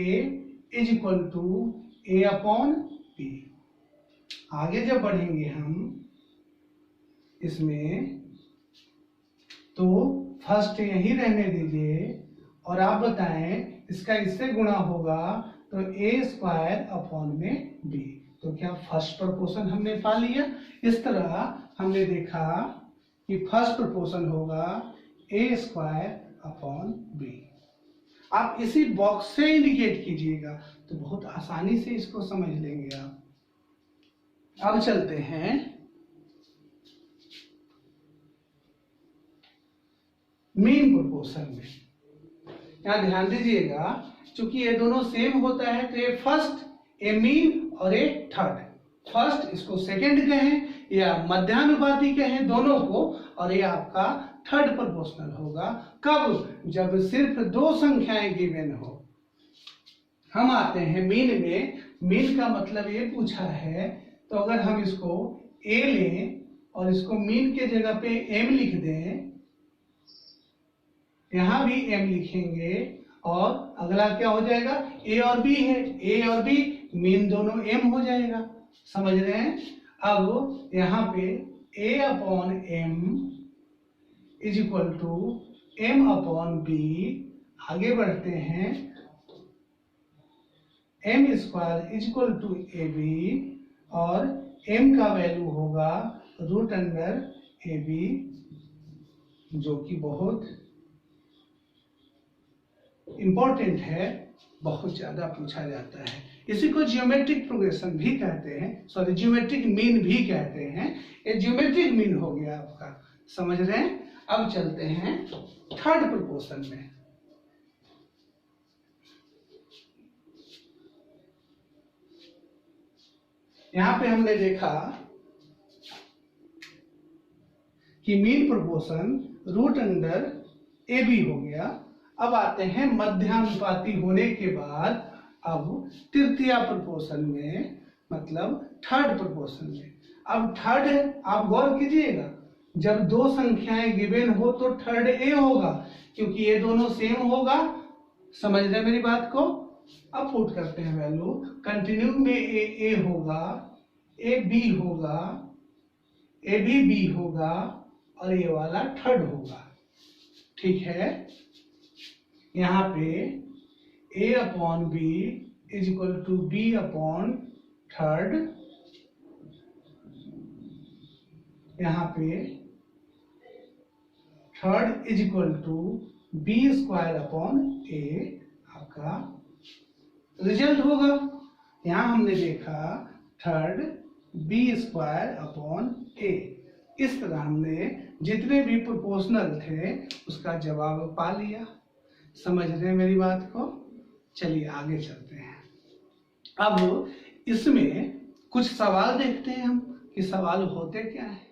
is equal to a upon B. आगे जब बढ़ेंगे हम इसमें तो फर्स्ट यही रहने दीजिए और आप बताएं इसका इससे गुणा होगा तो ए स्क्वायर अपॉन में बी। तो क्या फर्स्ट प्रोपोर्शन हमने पा लिया? इस तरह हमने देखा कि फर्स्ट प्रोपोर्शन होगा ए स्क्वायर अपॉन बी। आप इसी बॉक्स से इंडिकेट कीजिएगा तो बहुत आसानी से इसको समझ लेंगे आप। अब चलते हैं मीन प्रोपोर्शन में। यहाँ ध्यान दीजिएगा, चूंकि ये दोनों सेम होता है तो ये फर्स्ट, ए मीन और ए थर्ड। फर्स्ट इसको सेकंड कहें या मध्यानुपाती कहें दोनों को, और ये आपका थर्ड प्रोपोर्शनल होगा। कब? जब सिर्फ दो संख्याएं गिवन हो। हम आते हैं मीन में। मीन का मतलब ये पूछा है तो अगर हम इसको ए लें और इसको मीन के जगह पे एम लिख दें, यहां भी एम लिखेंगे और अगला क्या हो जाएगा? ए और बी है, ए और बी मीन दोनों एम हो जाएगा। समझ रहे हैं? अब यहाँ पे A upon M is equal to M upon B. आगे बढ़ते हैं, M square is equal to A B और m का वैल्यू होगा रूट अंडर ए बी, जो कि बहुत इंपॉर्टेंट है, बहुत ज्यादा पूछा जाता है। इसी को जियोमेट्रिक प्रोग्रेशन भी कहते हैं, सॉरी जियोमेट्रिक मीन भी कहते हैं। ये जियोमेट्रिक मीन हो गया आपका। समझ रहे हैं? अब चलते हैं थर्ड प्रोपोर्शन में। यहां पे हमने देखा कि मीन प्रोपोर्शन रूट अंडर ए बी हो गया। अब आते हैं मध्यानुपाती होने के बाद अब तृतीय प्रोपोर्शन में, मतलब थर्ड प्रोपोर्शन में। अब थर्ड आप गौर कीजिएगा, जब दो संख्याएं गिवन हो तो थर्ड ए होगा, क्योंकि ये दोनों सेम होगा। समझ रहे मेरी बात को? अब पुट करते हैं वैल्यू। कंटिन्यू में ए होगा, ए बी होगा, ए भी बी होगा और ये वाला थर्ड होगा। ठीक है? यहाँ पे A upon B is equal to B upon third. यहाँ पे third is equal to B square upon A आपका रिजल्ट होगा। यहां हमने देखा third B square upon A. इस तरह हमने जितने भी प्रोपोर्शनल थे उसका जवाब पा लिया। समझ रहे हैं मेरी बात को? चलिए आगे चलते हैं। अब इसमें कुछ सवाल देखते हैं हम कि सवाल होते क्या है।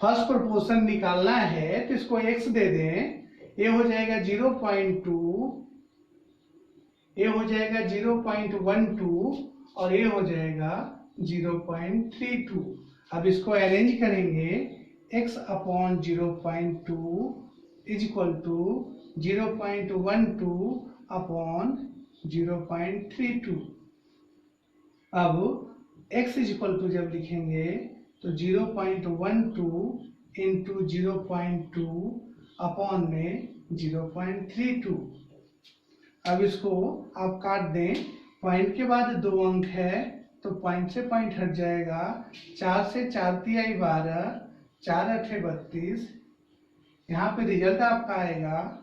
फर्स्ट प्रोपोर्शन निकालना है तो इसको x दे दें, ये हो जाएगा 0.2, ये हो जाएगा 0.12 और ये हो जाएगा 0.32। अब इसको अरेंज करेंगे, x upon 0.2 is equal to 0.12 upon 0.32। अब x इक्वल टू जब लिखेंगे तो 0.12 इंटू 0.2 अपॉन में 0.32। अब इसको आप काट दें, पॉइंट के बाद 2 अंक है तो पॉइंट से पॉइंट हट जाएगा। 4 से 4 तिहाई 12, 4 अठे 32। यहाँ पे रिजल्ट आपका आएगा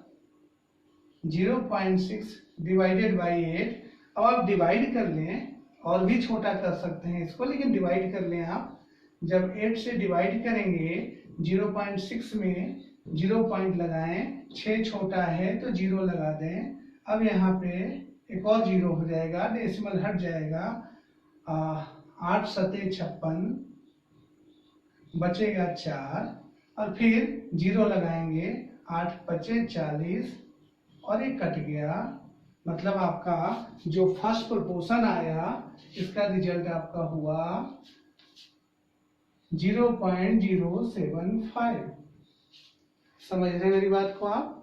0.6 डिवाइडेड बाई 8। अब आप डिवाइड कर लें, और भी छोटा कर सकते हैं इसको, लेकिन डिवाइड कर लें आप। जब 8 से डिवाइड करेंगे 0.6 में 0 पॉइंट लगाएं, 6 छोटा है तो 0 लगा दें। अब यहाँ पे एक और 0 हो जाएगा, डेसिमल हट जाएगा। 8 सते 56, बचेगा 4, और फिर 0 लगाएंगे। 8 पचे 40 और एक कट गया। मतलब आपका जो फर्स्ट प्रोपोर्शन आया, इसका रिजल्ट आपका हुआ 0.075। समझ रहे मेरी बात को आप?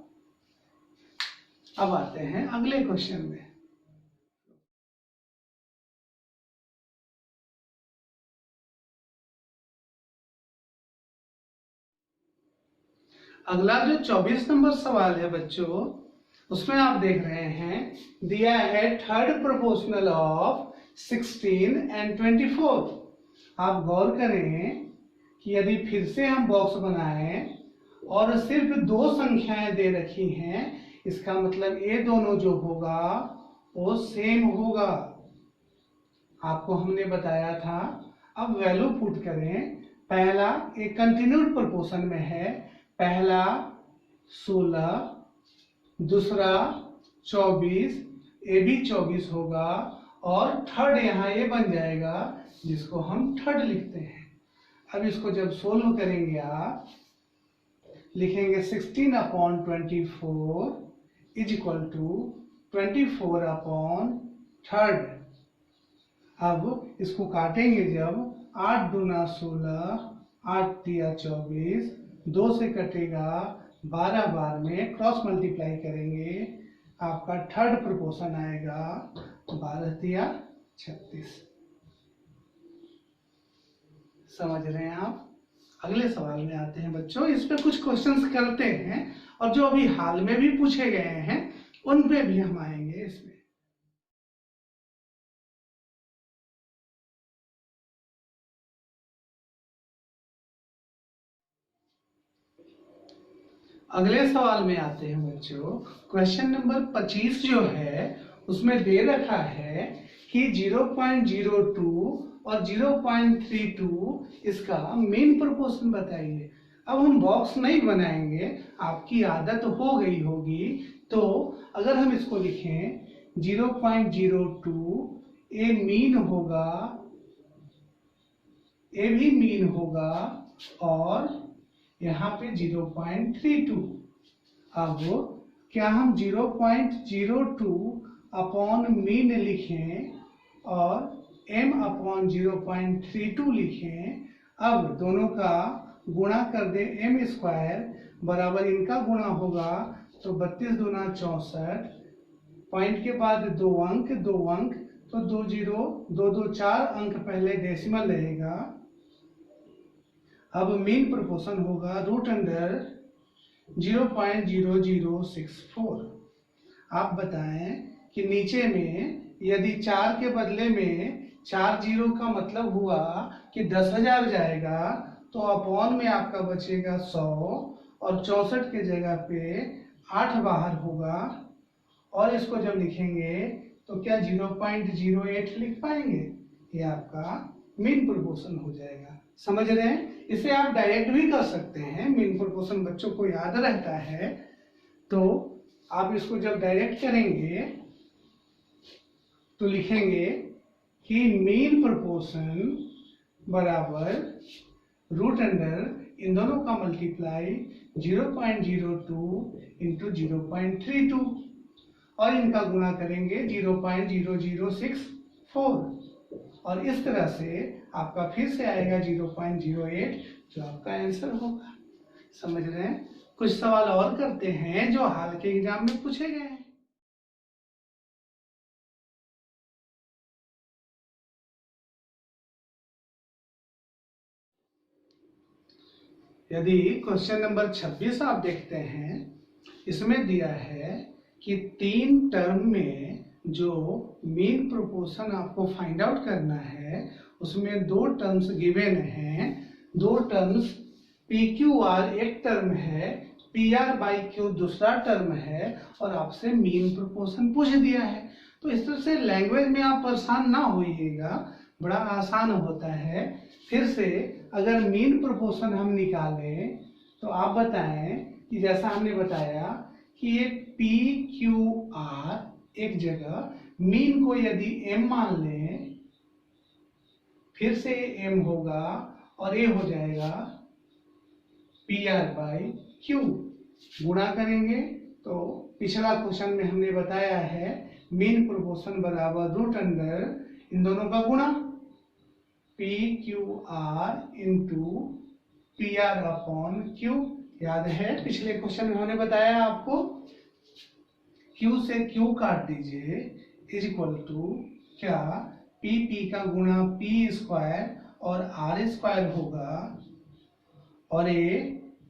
अब आते हैं अगले क्वेश्चन में। अगला जो 24 नंबर सवाल है बच्चों, उसमें आप देख रहे हैं दिया है थर्ड प्रोपोर्शनल ऑफ 16 एंड 24। आप गौर करें कि यदि फिर से हम बॉक्स बनाएं और सिर्फ 2 संख्याएं दे रखी हैं, इसका मतलब ये दोनों जो होगा वो सेम होगा। आपको हमने बताया था। अब वैल्यू पुट करें। पहला एक कंटिन्यूड प्रोपोर्शन में है, पहला 16, दूसरा 24, ये भी 24 होगा, और थर्ड यहाँ ये बन जाएगा जिसको हम थर्ड लिखते हैं। अब इसको जब सोल्व करेंगे आप लिखेंगे 16 upon 24 is equal to 24 upon third. अब इसको काटेंगे जब 8 दूना 16, 8 तिया 24, 2 से कटेगा 12 बार में क्रॉस मल्टीप्लाई करेंगे, आपका थर्ड प्रोपोर्शन आएगा 12 तिया 36। समझ रहे हैं आप? अगले सवाल में आते हैं बच्चों। इस पे कुछ क्वेश्चंस करते हैं, और जो अभी हाल में भी पूछे गए हैं उन पे भी हम आएंगे इसमें। अगले सवाल में आते हैं बच्चों। क्वेश्चन नंबर 25 जो है उसमें दे रखा है कि 0.02 और 0.32 इसका मीन प्रोपोर्शन बताइए। अब हम बॉक्स नहीं बनाएंगे, आपकी आदत हो गई होगी। तो अगर हम इसको लिखें 0.02, ये मीन होगा, ये भी मीन होगा, और यहाँ पे 0.32। अब क्या हम 0.02 अपॉन मीन लिखें और m अपॉन 0.32 लिखें? अब दोनों का गुणा कर दें, m स्क्वायर बराबर इनका गुणा होगा तो 32 दूना 64, पॉइंट के बाद 2 अंक, 2 अंक तो 2 0, 2 2 4 अंक पहले डेसिमल रहेगा। अब मीन प्रोपोर्शन होगा रूट अंडर 0.0064। आप बताएं कि नीचे में यदि 4 के बदले में 4 जीरो का मतलब हुआ कि 10,000 जाएगा, तो अपॉन में आपका बचेगा 100, और 64 के जगह पे 8 बाहर होगा। और इसको जब लिखेंगे तो क्या 0.08 लिख पाएंगे? ये आपका मीन प्रोपोर्शन हो जाएगा। समझ रहे हैं? इसे आप डायरेक्ट भी कर सकते हैं, मीन प्रोपोर्शन बच्चों को याद रहता है। तो आप इसको जब डायरेक्ट करेंगे तो लिखेंगे कि मीन प्रोपोर्शन बराबर रूट अंडर इन दोनों का मल्टीप्लाई 0.02 इंटू 0.32, और इनका गुणा करेंगे 0.0064, और इस तरह से आपका फिर से आएगा 0.08, जो आपका आंसर होगा। समझ रहे हैं? कुछ सवाल और करते हैं जो हाल के एग्जाम में पूछे गए हैं। यदि क्वेश्चन नंबर 26 आप देखते हैं, इसमें दिया है कि 3 टर्म में जो मीन प्रोपोर्शन आपको फाइंड आउट करना है, उसमें 2 टर्म्स गिवन हैं। 2 टर्म्स पी क्यू आर एक टर्म है, पी आर बाई क्यू दूसरा टर्म है, और आपसे मीन प्रोपोर्शन पूछ दिया है। तो इस तरह से लैंग्वेज में आप परेशान ना होइएगा, बड़ा आसान होता है। फिर से अगर मीन प्रोपोर्शन हम निकालें तो आप बताएं कि जैसा हमने बताया कि ये पी क्यू आर एक जगह, मीन को यदि m मान लें, फिर से m होगा और ये हो जाएगा पी आर बाई क्यू। गुणा करेंगे तो पिछला क्वेश्चन में हमने बताया है मीन प्रोपोर्शन बराबर रूट अंडर इन दोनों का गुणा, P Q R into P R upon Q. याद है पिछले क्वेश्चन में हमने बताया आपको, क्यू से क्यू काट दीजिए इज इक्वल टू क्या, पी पी का गुणा पी स्क्वायर और आर स्क्वायर होगा, और ये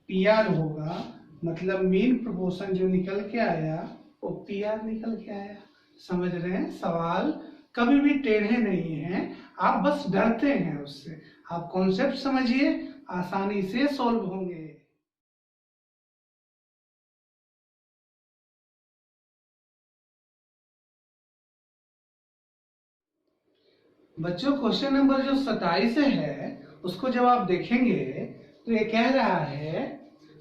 पी आर होगा। मतलब मीन प्रोपोर्शन जो निकल के आया वो पी आर निकल के आया। समझ रहे हैं? सवाल कभी भी टेढ़े नहीं हैं, आप बस डरते हैं उससे। आप कॉन्सेप्ट समझिए, आसानी से सॉल्व होंगे। बच्चों क्वेश्चन नंबर जो 27 है उसको जब आप देखेंगे तो ये कह रहा है,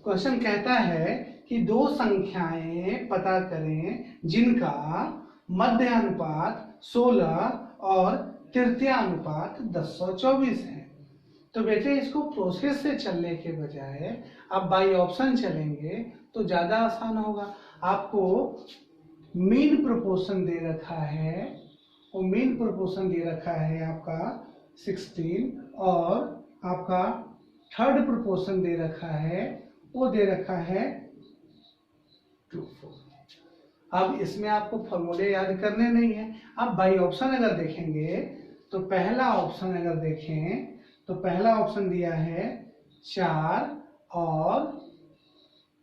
क्वेश्चन कहता है कि 2 संख्याएं पता करें जिनका मध्य अनुपात 16 और तृतीय अनुपात 1024 है। तो बेटे इसको प्रोसेस से चलने के बजाय आप बाई ऑप्शन चलेंगे तो ज्यादा आसान होगा। आपको मीन प्रोपोर्शन दे रखा है, वो मीन प्रोपोर्शन दे रखा है आपका 16, और आपका थर्ड प्रोपोर्शन दे रखा है, वो दे रखा है 24। अब इसमें आपको फॉर्मूले याद करने नहीं है। अब बाई ऑप्शन अगर देखेंगे तो पहला ऑप्शन अगर देखें तो पहला ऑप्शन दिया है 4 और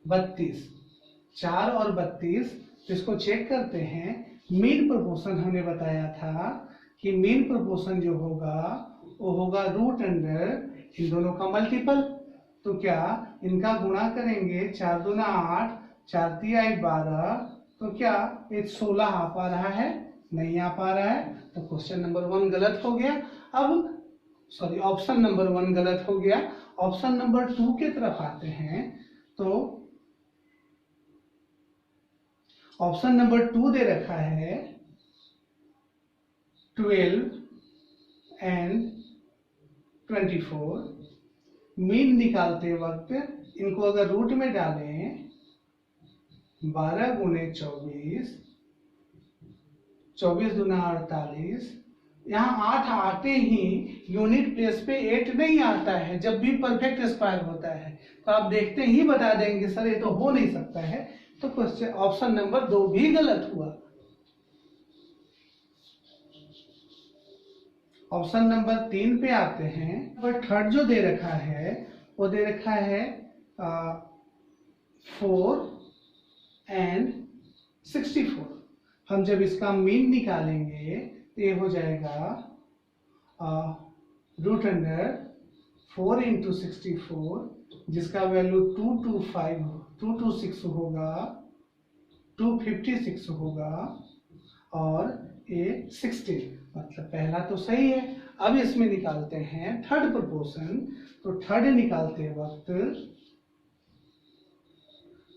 32, 4 और 32। तो इसको चेक करते हैं। मीन प्रोपोर्शन हमने बताया था कि मीन प्रोपोर्शन जो होगा वो होगा रूट अंडर इन दोनों का मल्टीपल। तो क्या इनका गुणा करेंगे, 4 दूना 8, 4 तिया 12, तो क्या ये 16 आ पा रहा है? नहीं आ पा रहा है। तो क्वेश्चन नंबर 1 गलत हो गया। अब सॉरी, ऑप्शन नंबर 1 गलत हो गया। ऑप्शन नंबर 2 की तरफ आते हैं तो ऑप्शन नंबर 2 दे रखा है 12 एंड 24। मीन निकालते वक्त इनको अगर रूट में डालें, 12 गुणे 24, 24 दूना 48, यहाँ 8 आते ही यूनिट प्लेस पे 8 नहीं आता है जब भी परफेक्ट स्क्वायर होता है। तो आप देखते ही बता देंगे सर ये तो हो नहीं सकता है। तो क्वेश्चन ऑप्शन नंबर 2 भी गलत हुआ। ऑप्शन नंबर 3 पे आते हैं। पर थर्ड जो दे रखा है वो दे रखा है 4 एंड 64। हम जब इसका मीन निकालेंगे तो ये हो जाएगा रूट अंडर 4 इंटू 64, जिसका वैल्यू 226 होगा, 256 होगा, और ये 16। मतलब पहला तो सही है। अब इसमें निकालते हैं थर्ड प्रोपोर्शन। तो थर्ड निकालते वक्त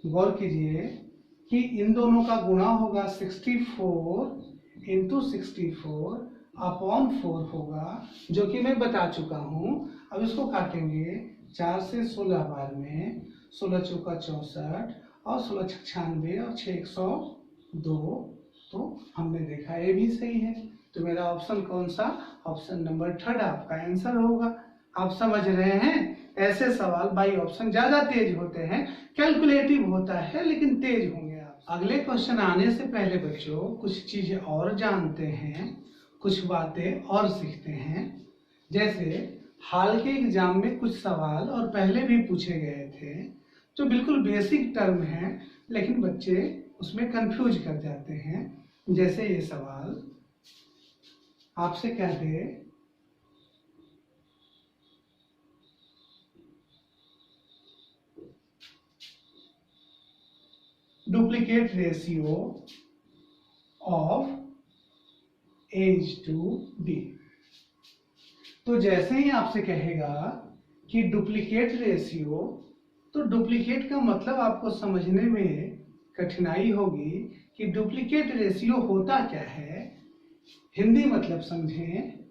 गौर कीजिए कि इन दोनों का गुणा होगा 64 इंटू 64 अपॉन 4 होगा, जो कि मैं बता चुका हूं। अब इसको काटेंगे 4 से 16 बार में, 16 चौका 64 और 16 96 और 6 102। तो हमने देखा ये भी सही है। तो मेरा ऑप्शन कौन सा? ऑप्शन नंबर 3 आपका आंसर होगा। आप समझ रहे हैं, ऐसे सवाल बाई ऑप्शन ज्यादा तेज होते हैं, कैलकुलेटिव होता है लेकिन तेज होंगे आप। अगले क्वेश्चन आने से पहले बच्चों कुछ चीजें और जानते हैं, कुछ बातें और सीखते हैं। जैसे हाल के एग्जाम में कुछ सवाल और पहले भी पूछे गए थे जो बिल्कुल बेसिक टर्म हैं, लेकिन बच्चे उसमें कंफ्यूज कर जाते हैं। जैसे ये सवाल आपसे कहते duplicate ratio of as to b. तो जैसे ही आपसे कहेगा कि डुप्लीकेट रेशियो, तो डुप्लीकेट का मतलब आपको समझने में कठिनाई होगी कि डुप्लीकेट रेशियो होता क्या है। हिंदी मतलब समझें।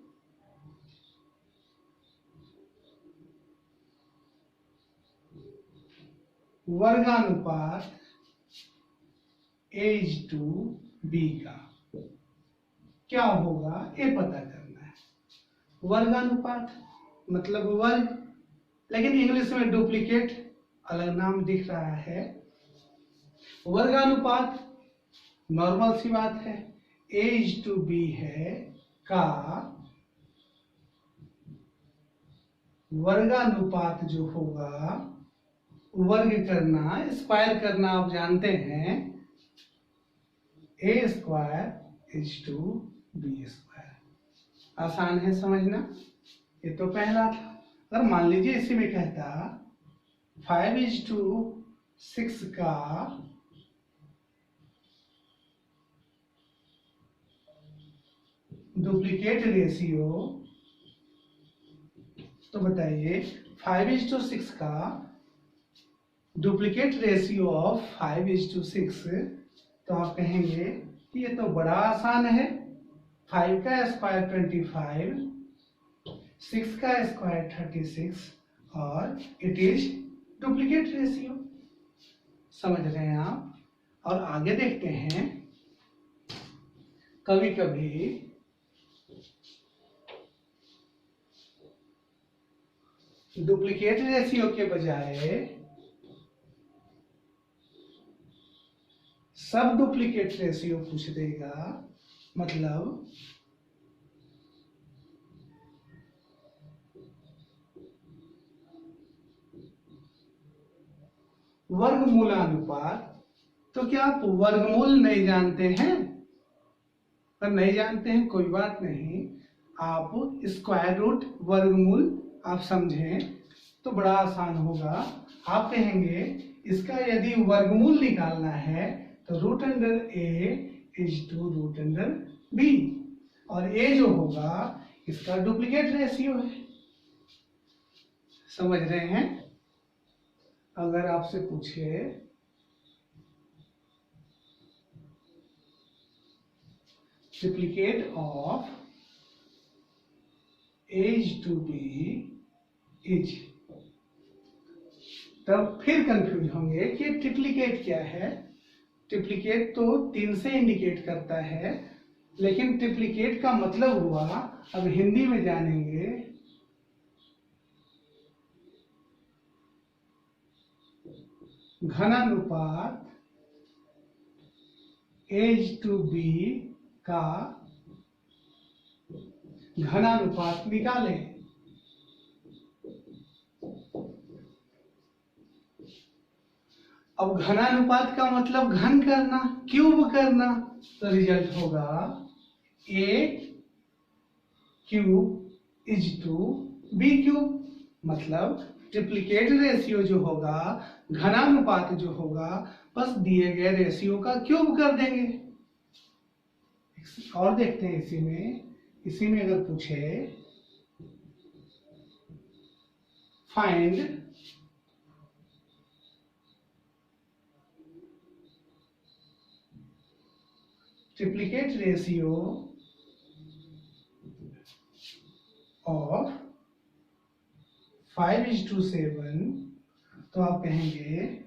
वर्गानुपात एज टू बी का क्या होगा ये पता करना है। वर्गानुपात मतलब वर्ग, लेकिन इंग्लिश में डुप्लीकेट अलग नाम दिख रहा है। वर्गानुपात नॉर्मल सी बात है, एज टू बी है का वर्गानुपात जो होगा, वर्ग करना, स्क्वायर करना आप जानते हैं, A square is to B square. आसान है समझना। ये तो पहला था। अगर मान लीजिए इसी में कहता 5:6 का डुप्लीकेट रेशियो, तो बताइए 5:6 का डुप्लीकेट रेशियो ऑफ 5:6, तो आप कहेंगे कि ये तो बड़ा आसान है। 5 का स्क्वायर 25, 6 का स्क्वायर 36 और इट इज डुप्लीकेट रेशियो। समझ रहे हैं आप। और आगे देखते हैं, कभी कभी डुप्लीकेट रेशियो के बजाय सब डुप्लीकेट रेशियो पूछ देगा। मतलब वर्गमूलानुपात। तो क्या आप वर्गमूल नहीं जानते हैं? अगर नहीं जानते हैं कोई बात नहीं, आप स्क्वायर रूट वर्गमूल आप समझें तो बड़ा आसान होगा। आप कहेंगे इसका यदि वर्गमूल निकालना है तो root under a is to root under b, और ए जो होगा इसका डुप्लीकेट रेशियो है। समझ रहे हैं। अगर आपसे पूछे duplicate of as to b is, तब फिर कंफ्यूज होंगे कि ट्रिप्लीकेट क्या है। ट्रिप्लीकेट तो 3 से इंडिकेट करता है, लेकिन ट्रिप्लीकेट का मतलब हुआ, अब हिंदी में जानेंगे, घनानुपात एज टू बी का घनानुपात निकालें। अब घनानुपात का मतलब घन करना, क्यूब करना, तो रिजल्ट होगा A cube is to B cube. मतलब ट्रिप्लीकेट रेशियो जो होगा, घनानुपात जो होगा, बस दिए गए रेशियो का क्यूब कर देंगे। और देखते हैं इसी में अगर पूछे फाइंड ट्रिप्लीकेट रेशियो ऑफ 5:7, तो आप कहेंगे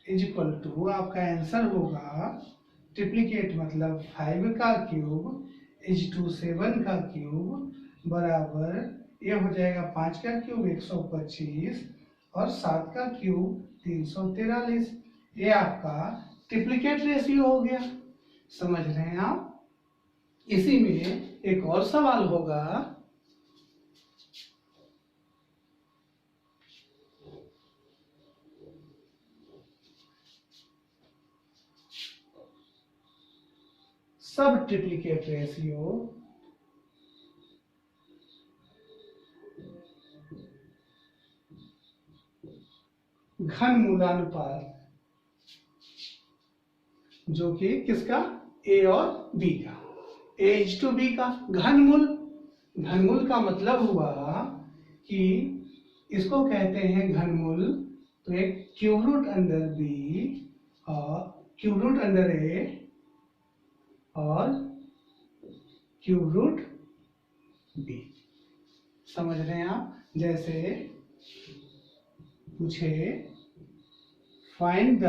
इज इक्वल टू, आपका आंसर होगा ट्रिप्लीकेट मतलब 5 का क्यूब इज टू 7 का क्यूब बराबर ये हो जाएगा 5 का क्यूब 125 और 7 का क्यूब 343। ये आपका ट्रिप्लिकेट रेशियो हो गया। समझ रहे हैं आप? इसी में एक और सवाल होगा, सब ट्रिप्लिकेट रेशियो घन मूलानुपात, जो कि किसका, ए और बी का, a:b का घनमूल। घनमूल का मतलब हुआ कि इसको कहते हैं घनमूल, तो एक क्यूब रूट अंडर बी और क्यूब रूट अंडर ए और क्यूब रूट बी। समझ रहे हैं आप? जैसे पूछे find the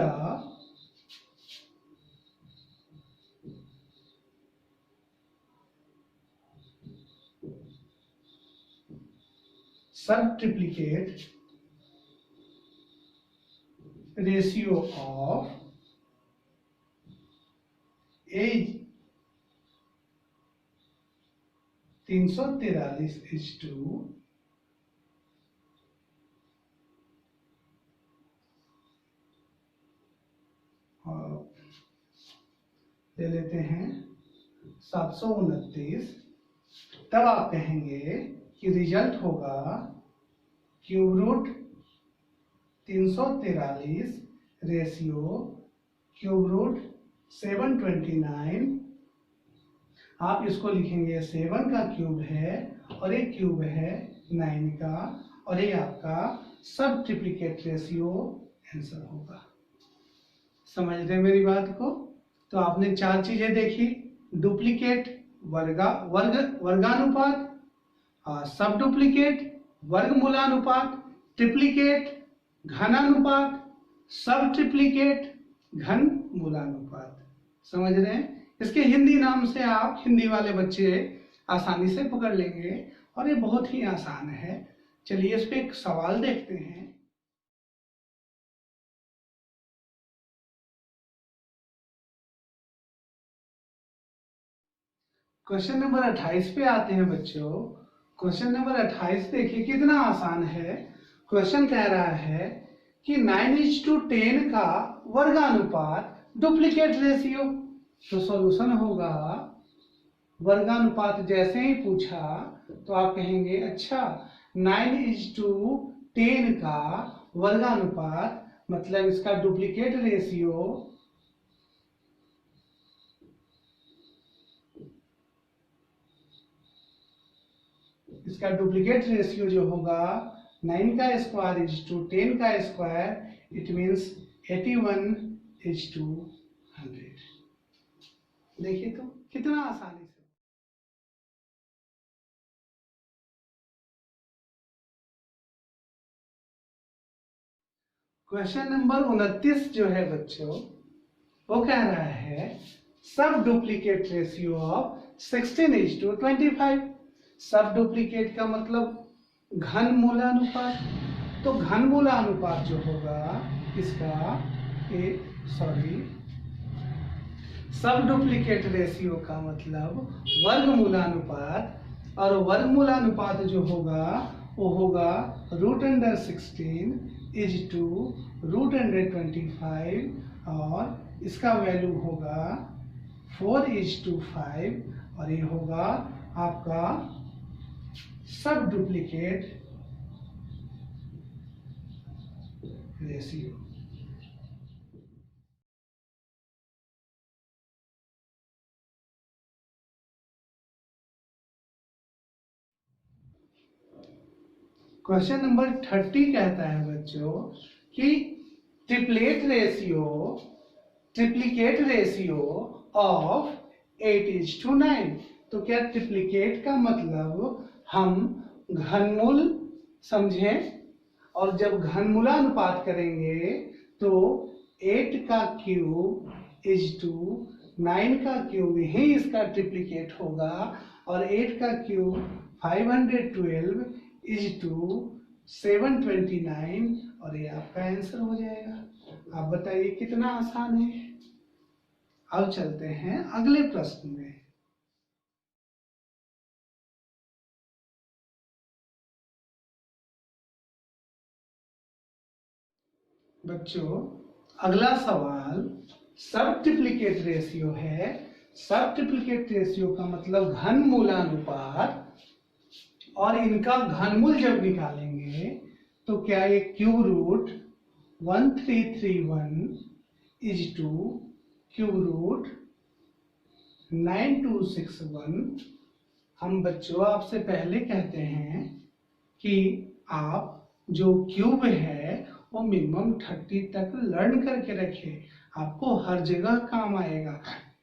sub triplicate ratio of A 343H2 ले लेते हैं 729, तब आप कहेंगे कि रिजल्ट होगा cube root 343 ratio cube root 729। आप इसको लिखेंगे 7 का क्यूब है और एक क्यूब है 9 का, और ये आपका सब ट्रिप्लिकेट रेशियो आंसर होगा। समझ रहे हैं मेरी बात को? तो आपने 4 चीजें देखी, डुप्लीकेट वर्गानुपात, सब डुप्लीकेट वर्गमूलानुपात, ट्रिप्लीकेट घनानुपात, सब ट्रिप्लीकेट घन मूलानुपात। समझ रहे हैं? इसके हिंदी नाम से आप हिंदी वाले बच्चे आसानी से पकड़ लेंगे और ये बहुत ही आसान है। चलिए इस पे एक सवाल देखते हैं। क्वेश्चन नंबर 28 पे आते हैं बच्चों। क्वेश्चन नंबर 28 देखिए कितना आसान है। क्वेश्चन कह रहा है कि 9:10 का वर्गानुपात डुप्लीकेट रेशियो। तो सॉल्यूशन होगा, वर्गानुपात जैसे ही पूछा तो आप कहेंगे अच्छा 9:10 का वर्गानुपात मतलब इसका डुप्लीकेट रेशियो जो होगा 9 का स्क्वायर इज टू 10 का स्क्वायर, इट मीन्स 81:100। देखिए तो कितना आसानी से। क्वेश्चन नंबर 29 जो है बच्चों, वो कह रहा है सब डुप्लीकेट रेशियो ऑफ 16:25। सब डुप्लीकेट का मतलब घन मूलानुपात। तो घन मूलानुपात जो होगा इसका सब डुप्लीकेट रेशियो का मतलब वर्गमूलानुपात, और वर्गमूलानुपात जो होगा वो होगा √16 इज टू √25, और इसका वैल्यू होगा 4:5, और ये होगा आपका सब डुप्लीकेट रेशियो। क्वेश्चन नंबर 30 कहता है बच्चों कि ट्रिप्लिकेट रेशियो ऑफ 8:9। तो क्या ट्रिप्लिकेट का मतलब हम घनमूल समझें, और जब घनमूलानुपात करेंगे तो 8 का क्यूब इज टू 9 का क्यूब ही इसका ट्रिप्लिकेट होगा, और 8 का क्यूब 512 इज टू 729 और ये आपका आंसर हो जाएगा। आप बताइए कितना आसान है। अब चलते हैं अगले प्रश्न में। बच्चों अगला सवाल सबट्रिप्लिकेट रेशियो है। सबट्रिप्लिकेट रेशियो का मतलब घनमूलानुपात, और इनका घनमूल जब निकालेंगे तो क्या ये cube root 1331 is to cube root 9261। हम बच्चों आपसे पहले कहते हैं कि आप जो क्यूब है वो मिनिमम 30 तक लर्न करके रखें, आपको हर जगह काम आएगा।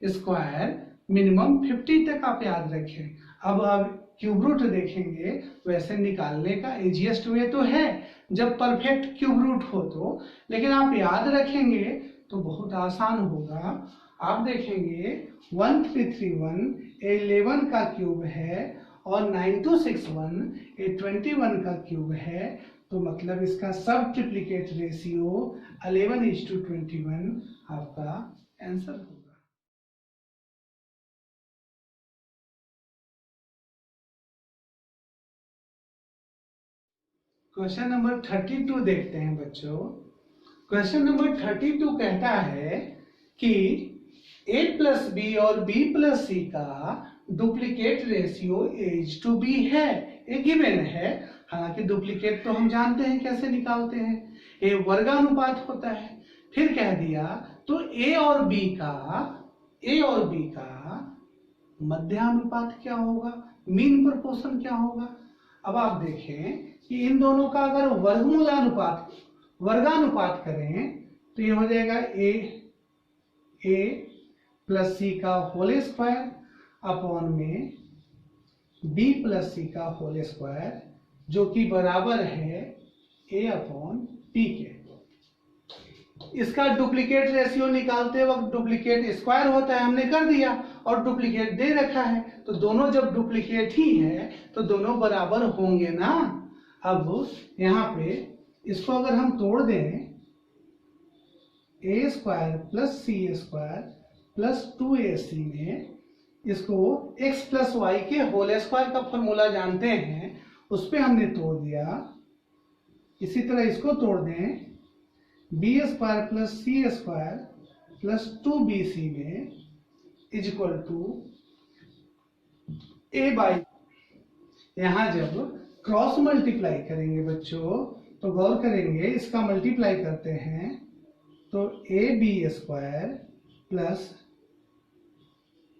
स्क्वायर मिनिमम 50 तक आप याद रखें। अब आप क्यूब रूट देखेंगे, वैसे निकालने का इजीएस्ट वे तो है जब परफेक्ट क्यूब रूट हो तो, लेकिन आप याद रखेंगे तो बहुत आसान होगा। आप देखेंगे 1331 11 का क्यूब है और 9261 21 का क्यूब है, तो मतलब इसका सब ट्रिप्लिकेट रेशियो 11:21 आपका आंसर होगा। क्वेश्चन नंबर 32 देखते हैं बच्चों। क्वेश्चन नंबर 32 कहता है कि a प्लस बी और b प्लस सी का डुप्लीकेट रेशियो a:b है। ये गिवन है, हालांकि डुप्लीकेट तो हम जानते हैं कैसे निकालते हैं, ये वर्गानुपात होता है। फिर कह दिया तो a और b का मध्यानुपात क्या होगा, मीन प्रोपोर्शन क्या होगा। अब आप देखें कि इन दोनों का अगर वर्गानुपात करें तो ये हो जाएगा a प्लस सी का होल स्क्वायर अपॉन में b प्लस सी का होल स्क्वायर, जो कि बराबर है a अपॉन p के। इसका डुप्लीकेट रेशियो निकालते वक्त डुप्लीकेट स्क्वायर होता है, हमने कर दिया, और डुप्लीकेट दे रखा है, तो दोनों जब डुप्लीकेट ही है तो दोनों बराबर होंगे ना। अब यहाँ पे इसको अगर हम तोड़ दें, a square plus c square plus 2ac में इसको x प्लस वाई के होल स्क्वायर का फॉर्मूला जानते हैं, उस पर हमने तोड़ दिया। इसी तरह इसको तोड़ दें, b square plus c square plus 2bc में is equal to a by. यहां जब क्रॉस मल्टीप्लाई करेंगे बच्चों तो गौर करेंगे, इसका मल्टीप्लाई करते हैं तो ab square plus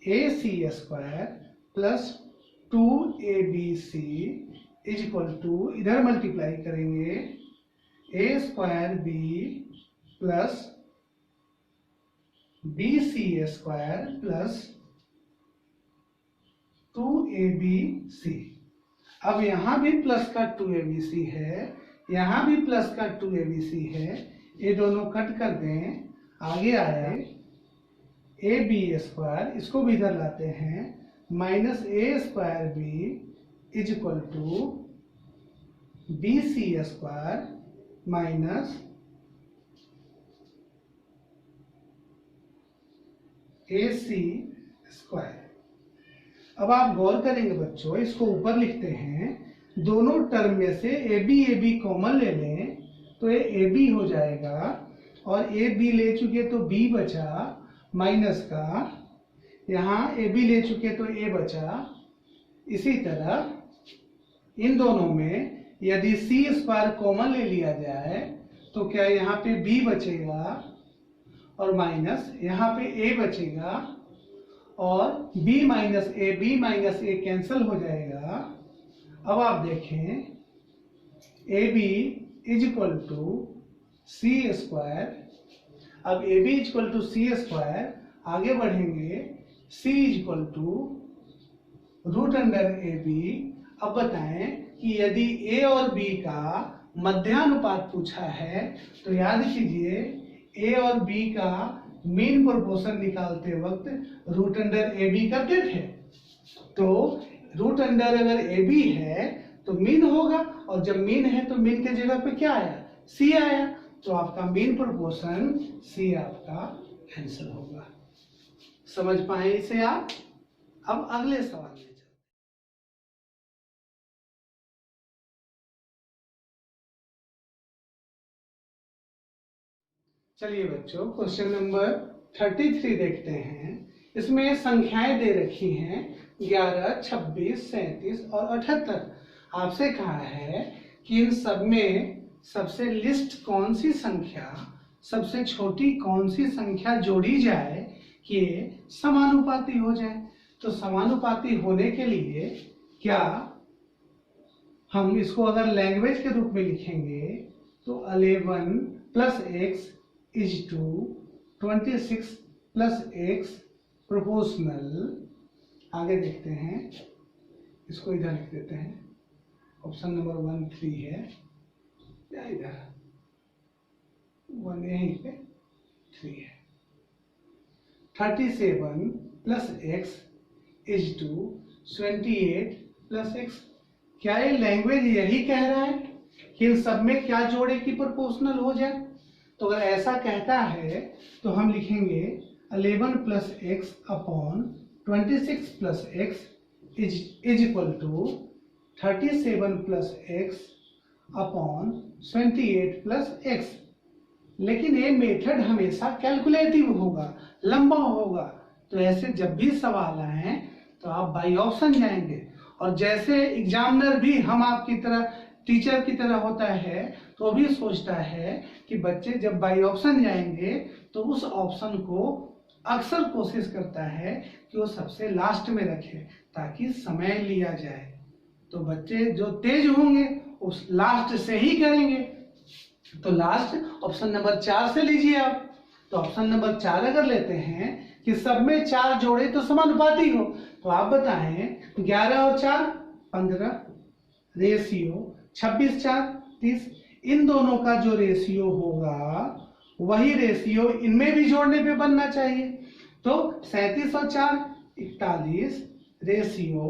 ac square plus 2abc is equal to, इधर मल्टीप्लाई करेंगे a square b plus bc square plus 2abc। अब यहां भी प्लस का 2abc है, यहां भी प्लस का 2abc है, ये दोनों कट कर दें, आगे आया ab स्क्वायर, इसको भी इधर लाते हैं, minus a square b is equal to bc square minus ac square. अब आप गौर करेंगे बच्चों, इसको ऊपर लिखते हैं, दोनों टर्म में से ab कॉमन ले लें तो ये ab हो जाएगा, और ab ले चुके तो b बचा माइनस का, यहाँ ab ले चुके तो a बचा। इसी तरह इन दोनों में यदि c स्क्वायर कॉमन ले लिया जाए तो क्या यहाँ पे b बचेगा और माइनस यहाँ पे a बचेगा, और b माइनस a कैंसिल हो जाएगा। अब आप देखें ab is equal to c square. अब ab is equal to c square, आगे बढ़ेंगे c is equal to root under ab। अब बताएं कि यदि a और b का मध्यानुपात पूछा है तो याद कीजिए a और b का मीन प्रोपोर्शन निकालते वक्त रूट अंडर ab करते थे, तो रूट अंडर अगर ए बी है तो मीन होगा, और जब मीन है तो मीन के जगह पे क्या आया, सी आया, तो आपका मीन प्रोपोर्शन सी आपका आंसर होगा। समझ पाए इसे आप? अब अगले सवाल में चलिए बच्चों, क्वेश्चन नंबर 33 देखते हैं। इसमें संख्याएं दे रखी हैं 11, 26, 37 और 78। आपसे कहा है कि इन सब में सबसे लिस्ट कौन सी संख्या, सबसे छोटी कौन सी संख्या जोड़ी जाए कि ये समानुपाती हो जाए। तो समानुपाती होने के लिए क्या हम इसको अगर लैंग्वेज के रूप में लिखेंगे तो 11 plus x is to 26 plus x proportional. आगे देखते हैं, इसको इधर लिख देते हैं। ऑप्शन नंबर 1 3 है, या इधर 1 यहीं पे 3 है। 37 plus x is to 28 plus x. क्या ये लैंग्वेज यही कह रहा है कि इन सब में क्या जोड़े की प्रोपोर्शनल हो जाए? तो अगर ऐसा कहता है तो हम लिखेंगे 11 plus x upon 26 plus x is equal to 37 plus x upon 28 plus x. लेकिन ये मेथड हमेशा कैलकुलेटिव होगा, लंबा होगा। तो ऐसे जब भी सवाल आए तो आप बाई ऑप्शन जाएंगे, और जैसे एग्जामिनर भी हम आपकी तरह टीचर की तरह होता है तो भी सोचता है कि बच्चे जब बाई ऑप्शन जाएंगे तो उस ऑप्शन को अक्सर कोशिश करता है कि वो सबसे लास्ट में रखे ताकि समय लिया जाए। तो बच्चे जो तेज होंगे उस लास्ट से ही करेंगे। तो लास्ट ऑप्शन नंबर 4 से लीजिए आप। तो ऑप्शन नंबर 4 अगर लेते हैं कि सब में 4 जोड़े तो समानुपाती हो, तो आप बताएं 11 और 4 15 रेशियो 26 4 30। इन दोनों का जो रेशियो होगा वही रेशियो इनमें भी जोड़ने पे बनना चाहिए। तो 37 और 4 41 रेशियो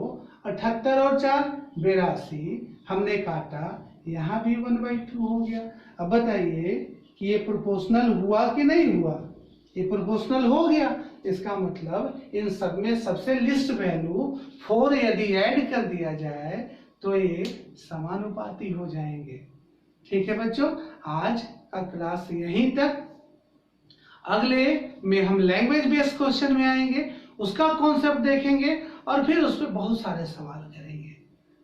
78 और 4 82। हमने काटा, यहाँ भी 1/2 हो गया। अब बताइए कि ये प्रोपोर्शनल हुआ कि नहीं हुआ? ये प्रोपोर्शनल हो गया। इसका मतलब इन सब में सबसे लिस्ट वैल्यू 4 यदि ऐड कर दिया जाए तो ये समानुपाती हो जाएंगे। ठीक है बच्चों, आज का क्लास यहीं तक। अगले में हम लैंग्वेज बेस्ड क्वेश्चन में आएंगे, उसका कॉन्सेप्ट देखेंगे और फिर उस पर बहुत सारे सवाल करेंगे।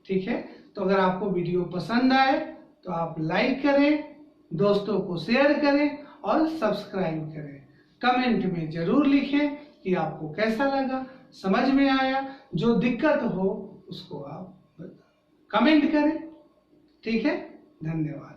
ठीक है, तो अगर आपको वीडियो पसंद आए तो आप लाइक करें, दोस्तों को शेयर करें और सब्सक्राइब करें। कमेंट में जरूर लिखें कि आपको कैसा लगा, समझ में आया। जो दिक्कत हो उसको आप कमेंट करें। ठीक है, धन्यवाद।